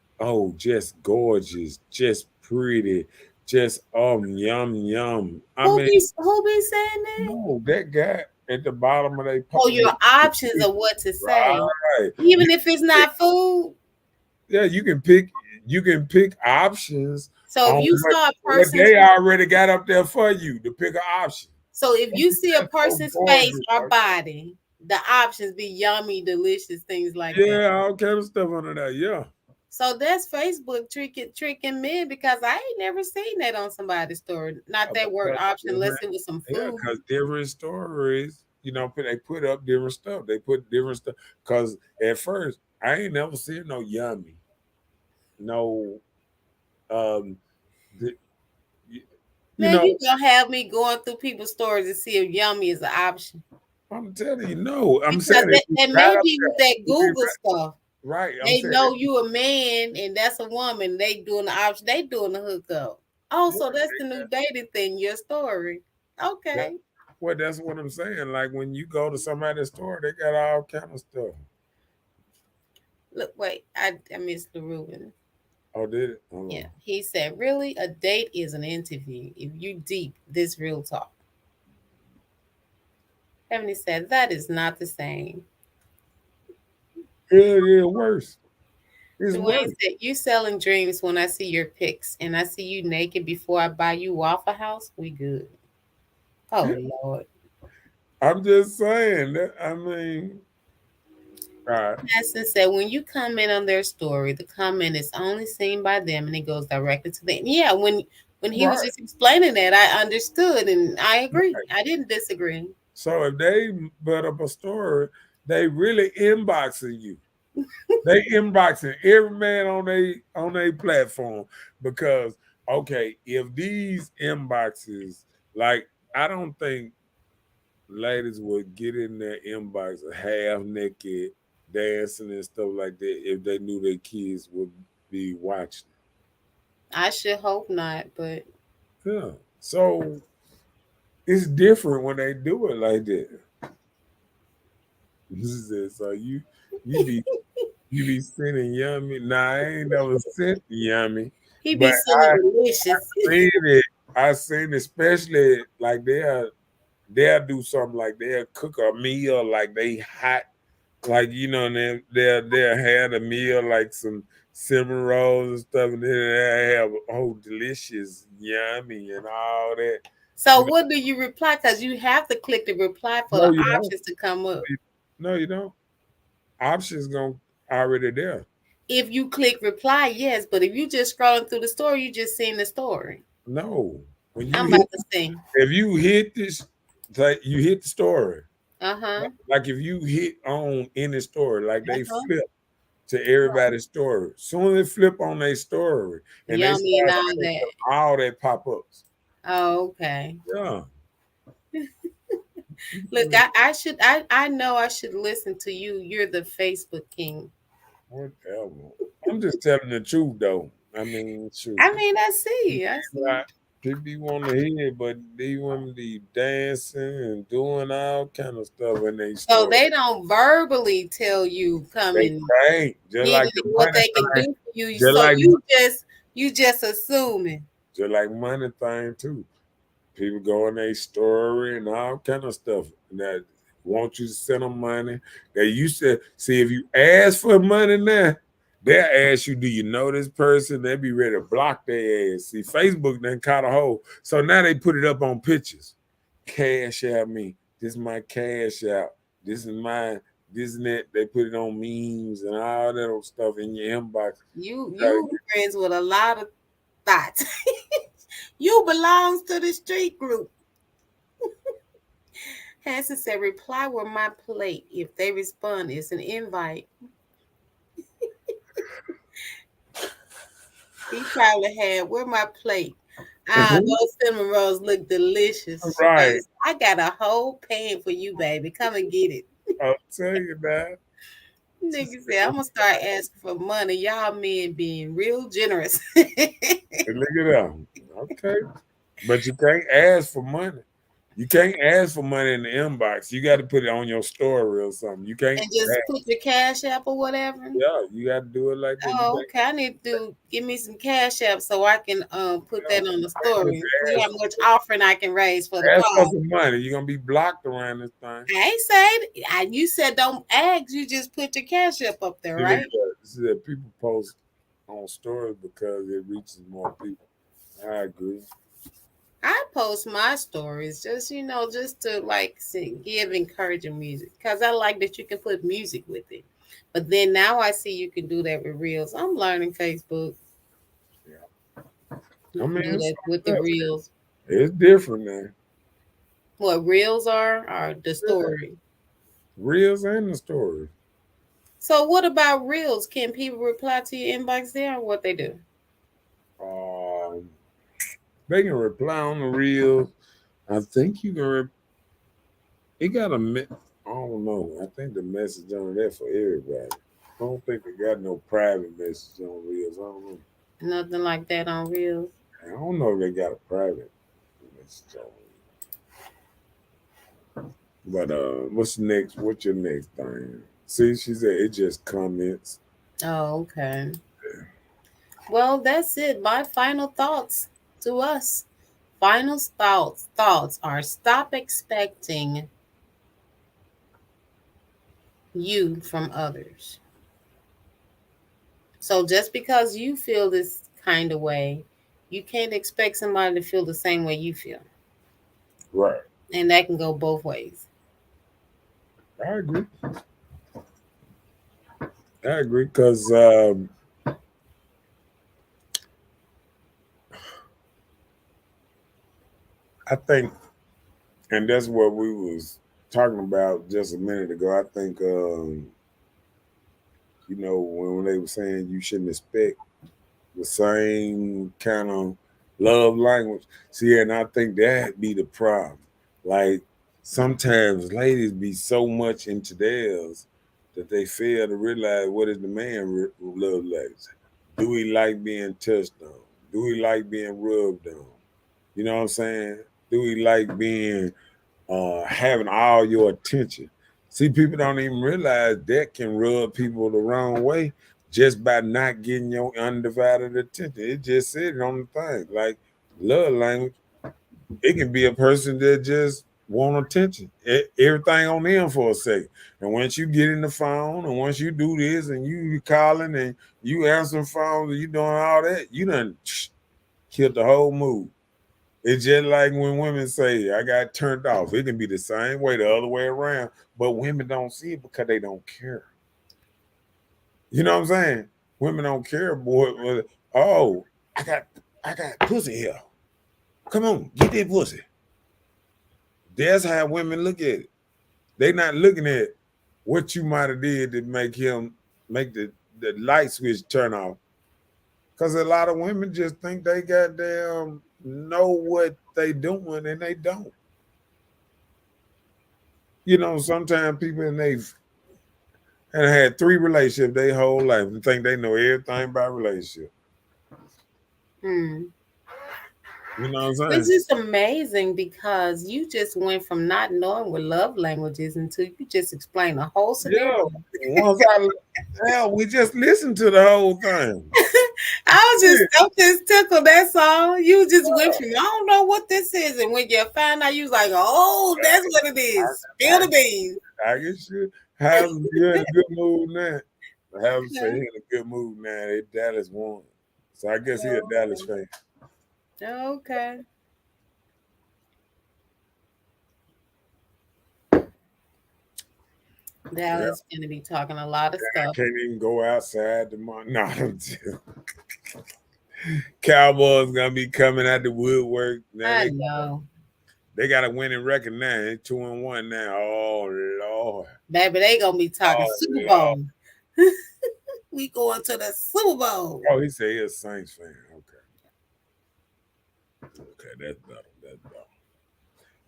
just gorgeous, just pretty, just yum yum. Who be saying that? No, that guy at the bottom of their post. Oh, your options of what to say. Right. Even if it's not food. Yeah, you can pick options. So if you saw a person, they already got up there for you to pick an option. So if you see a person's face or body, the options be yummy, delicious, things like that. Yeah, all kind of stuff under that. Yeah. So that's Facebook tricking men, because I ain't never seen that on somebody's story. Not that word option, unless it was some food. Yeah, because different stories, they put up different stuff. They put different stuff. Because at first, I ain't never seen no yummy. No, Man, you gonna have me going through people's stories to see if yummy is an option. I'm telling you, no. I'm because saying that may be with that Google stuff. Right. They know you a man and that's a woman. They doing the option. They doing the hookup. Oh, so that's the new dating thing. Your story. Okay. Well, that's what I'm saying. Like when you go to somebody's store, they got all kind of stuff. Look, wait, I missed the Ruben. Oh, did it? Hold Yeah, on. he said, really, a date is an interview. If you deep, this real talk. Ebony said, that is not the same. It is worse. It's Dwayne worse. said, you selling dreams when I see your pics and I see you naked before I buy you Waffle House, we good. Oh, Lord. I'm just saying that. I mean, all right. Madison said, when you comment on their story, the comment is only seen by them and it goes directly to them. Yeah, when he was Right. just explaining that, I understood and I agree. Right. I didn't disagree. So if they put up a story, they really inboxing you. They inboxing every man on their platform because okay, if these inboxes, like I don't think ladies would get in their inbox half naked, dancing and stuff like that if they knew their kids would be watching. I should hope not, but Yeah. So it's different when they do it like that. So you be sending yummy. Nah, I ain't never sent yummy. he be But sending delicious. seen it. I seen especially like they'll do something like they'll cook a meal like they hot, like you know, and they'll have a meal like some cinnamon rolls and stuff, and then they'll have oh delicious yummy and all that. So You know, what do you reply? Because you have to click the reply for no, the you don't. options to come up. No, you don't. Options gonna already there. If you click reply, yes, but if you just scrolling through the story, you just seeing the story. No, when you I'm hit, about to sing. if you hit this, like you hit the story. Uh-huh. Like if you hit on any story, like they Uh-huh. flip to everybody's story. Soon as they flip on their story and they Yummy and start all seeing that. all that pop-ups. Oh, okay. Yeah. Look, I know I should listen to you. You're the Facebook king. Whatever. I'm just telling the truth though. I mean, shoot. I mean, I see. Like, people want to hear it, but they want to be dancing and doing all kind of stuff when they So story. they don't verbally tell you come They and ain't just get like it the and what money they can thing. do for you. Just So like you just assuming. just like money thing too. People go in their story and all kind of stuff that want you to send them money. They used to see if you ask for money now, they'll ask you, do you know this person? They'll be ready to block their ass. See, Facebook done caught a hold. So now they put it up on pictures. Cash out me. This is my cash out. This is mine. This and that. They put it on memes and all that old stuff in your inbox. You friends with a lot of thoughts. You belongs to the street group. Hanson said, reply with my plate. If they respond, it's an invite. He probably had, where my plate? Those cinnamon rolls look delicious. Right. I got a whole pan for you, baby. Come and get it. I'll tell you that. Nigga said, I'm going to start asking for money. Y'all men being real generous. Look at them. Okay. But you can't ask for money. You can't ask for money in the inbox. You got to put it on your story or something. You can't. And just put your cash app or whatever. Yeah, you got to do it like that. Oh, okay. I need to give me some cash app so I can put that on the story. See how much offering I can raise for the ask cause. for some money. You're gonna be blocked around this thing. I ain't saying you said don't ask. You just put your cash app up there, right? This is that people post on stories because it reaches more people. I agree. I post my stories just just to like give encouraging music because I like that you can put music with it. But then now I see you can do that with reels. I'm learning Facebook. Yeah. I mean, do that with the reels. It's different now. What reels are or the story? Reels and the story. So what about reels? Can people reply to your inbox there or what they do? They can reply on the reel. I think you can. It got a. I don't know. I think the message on there for everybody. I don't think they got no private message on reels. I don't know. Nothing like that on reels. I don't know if they got a private message on reels. But what's next? What's your next thing? See, she said it just comments. Oh, okay. Well, that's it. My final thoughts to us. Final thoughts are stop expecting you from others. So just because you feel this kind of way, you can't expect somebody to feel the same way you feel. Right. And that can go both ways. I agree. I agree because I think, and that's what we was talking about just a minute ago. I think, when they were saying you shouldn't expect the same kind of love language. See, and I think that be the problem. Like sometimes ladies be so much into theirs that they fail to realize what is the man love language. Do we like being touched on? Do we like being rubbed on? You know what I'm saying? Do we like being having all your attention? See, people don't even realize that can rub people the wrong way just by not getting your undivided attention. It just said it on the thing. Like love language, it can be a person that just want attention. Everything on them for a second. And once you get in the phone and once you do this and you calling and you answering phones and you doing all that, you done killed the whole mood. It's just like when women say, I got turned off. It can be the same way, the other way around. But women don't see it because they don't care. You know what I'm saying? Women don't care, boy. Oh, I got pussy here. Come on, get that pussy. That's how women look at it. They not looking at what you might have did to make the light switch turn off. Because a lot of women just think they goddamn know what they doing and they don't. You know, sometimes people and had 3 relationships their whole life and think they know everything about relationship. Hmm. You know what I'm saying? It's just amazing because you just went from not knowing what love language is until you just explained the whole scenario. We just listened to the whole thing. I was just tickled. That's all. You just went from I don't know what this is, and when you found out, you was like, "Oh, that's what it is." Spill the beans. I guess you're in a good mood now. Have say he in a good mood now. They Dallas won, so I guess he a Dallas fan. Okay. Dallas gonna be talking a lot of stuff. I can't even go outside tomorrow. No, I'm joking. Cowboys gonna be coming out the woodwork. Now I know. They got a winning record now. They're 2-1 now. Oh Lord. Baby, they gonna be talking Super Bowl. We going to the Super Bowl. Oh, he said he's a Saints fan. Okay, that's better.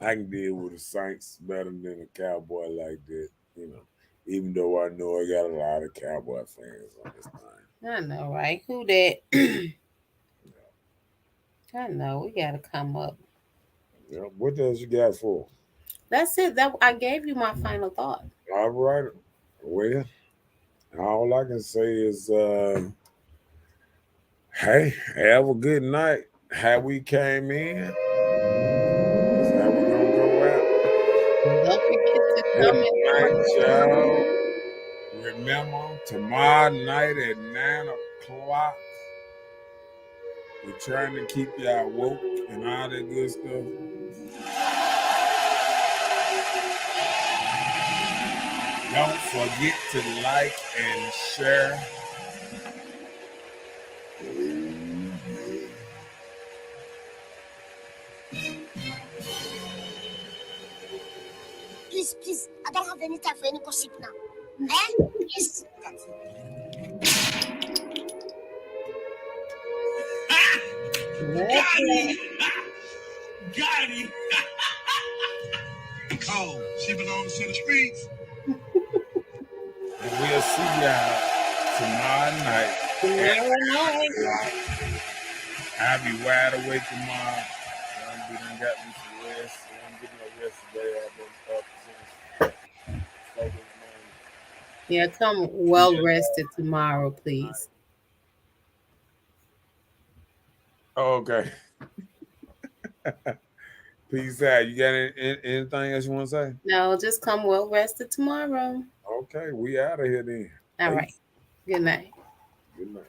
I can deal with the Saints better than a Cowboy like that, even though I know I got a lot of Cowboy fans on this thing. I know, right? Who that? I know. We gotta come up. Yeah, what else you got for? That's it. That I gave you my final thought. All right. Well, all I can say is, hey, have a good night. How we came in, that's how we're gonna go out. Don't forget to Good night, y'all. Remember, tomorrow night at 9 o'clock, we're trying to keep y'all woke and all that good stuff. Don't forget to like and share. Please, I don't have any time for any gossip now. Please. Got him! Got him! Cold. She belongs to the streets. And we'll see y'all tomorrow night. I'll be wide awake tomorrow. I done got me some rest. I didn't get no rest today. I've been up since focus, man. Yeah, come well rested tomorrow, please. Okay. Peace out. You got anything else you want to say? No, just come well rested tomorrow. Okay, we out of here then. All right. Good night. Good night.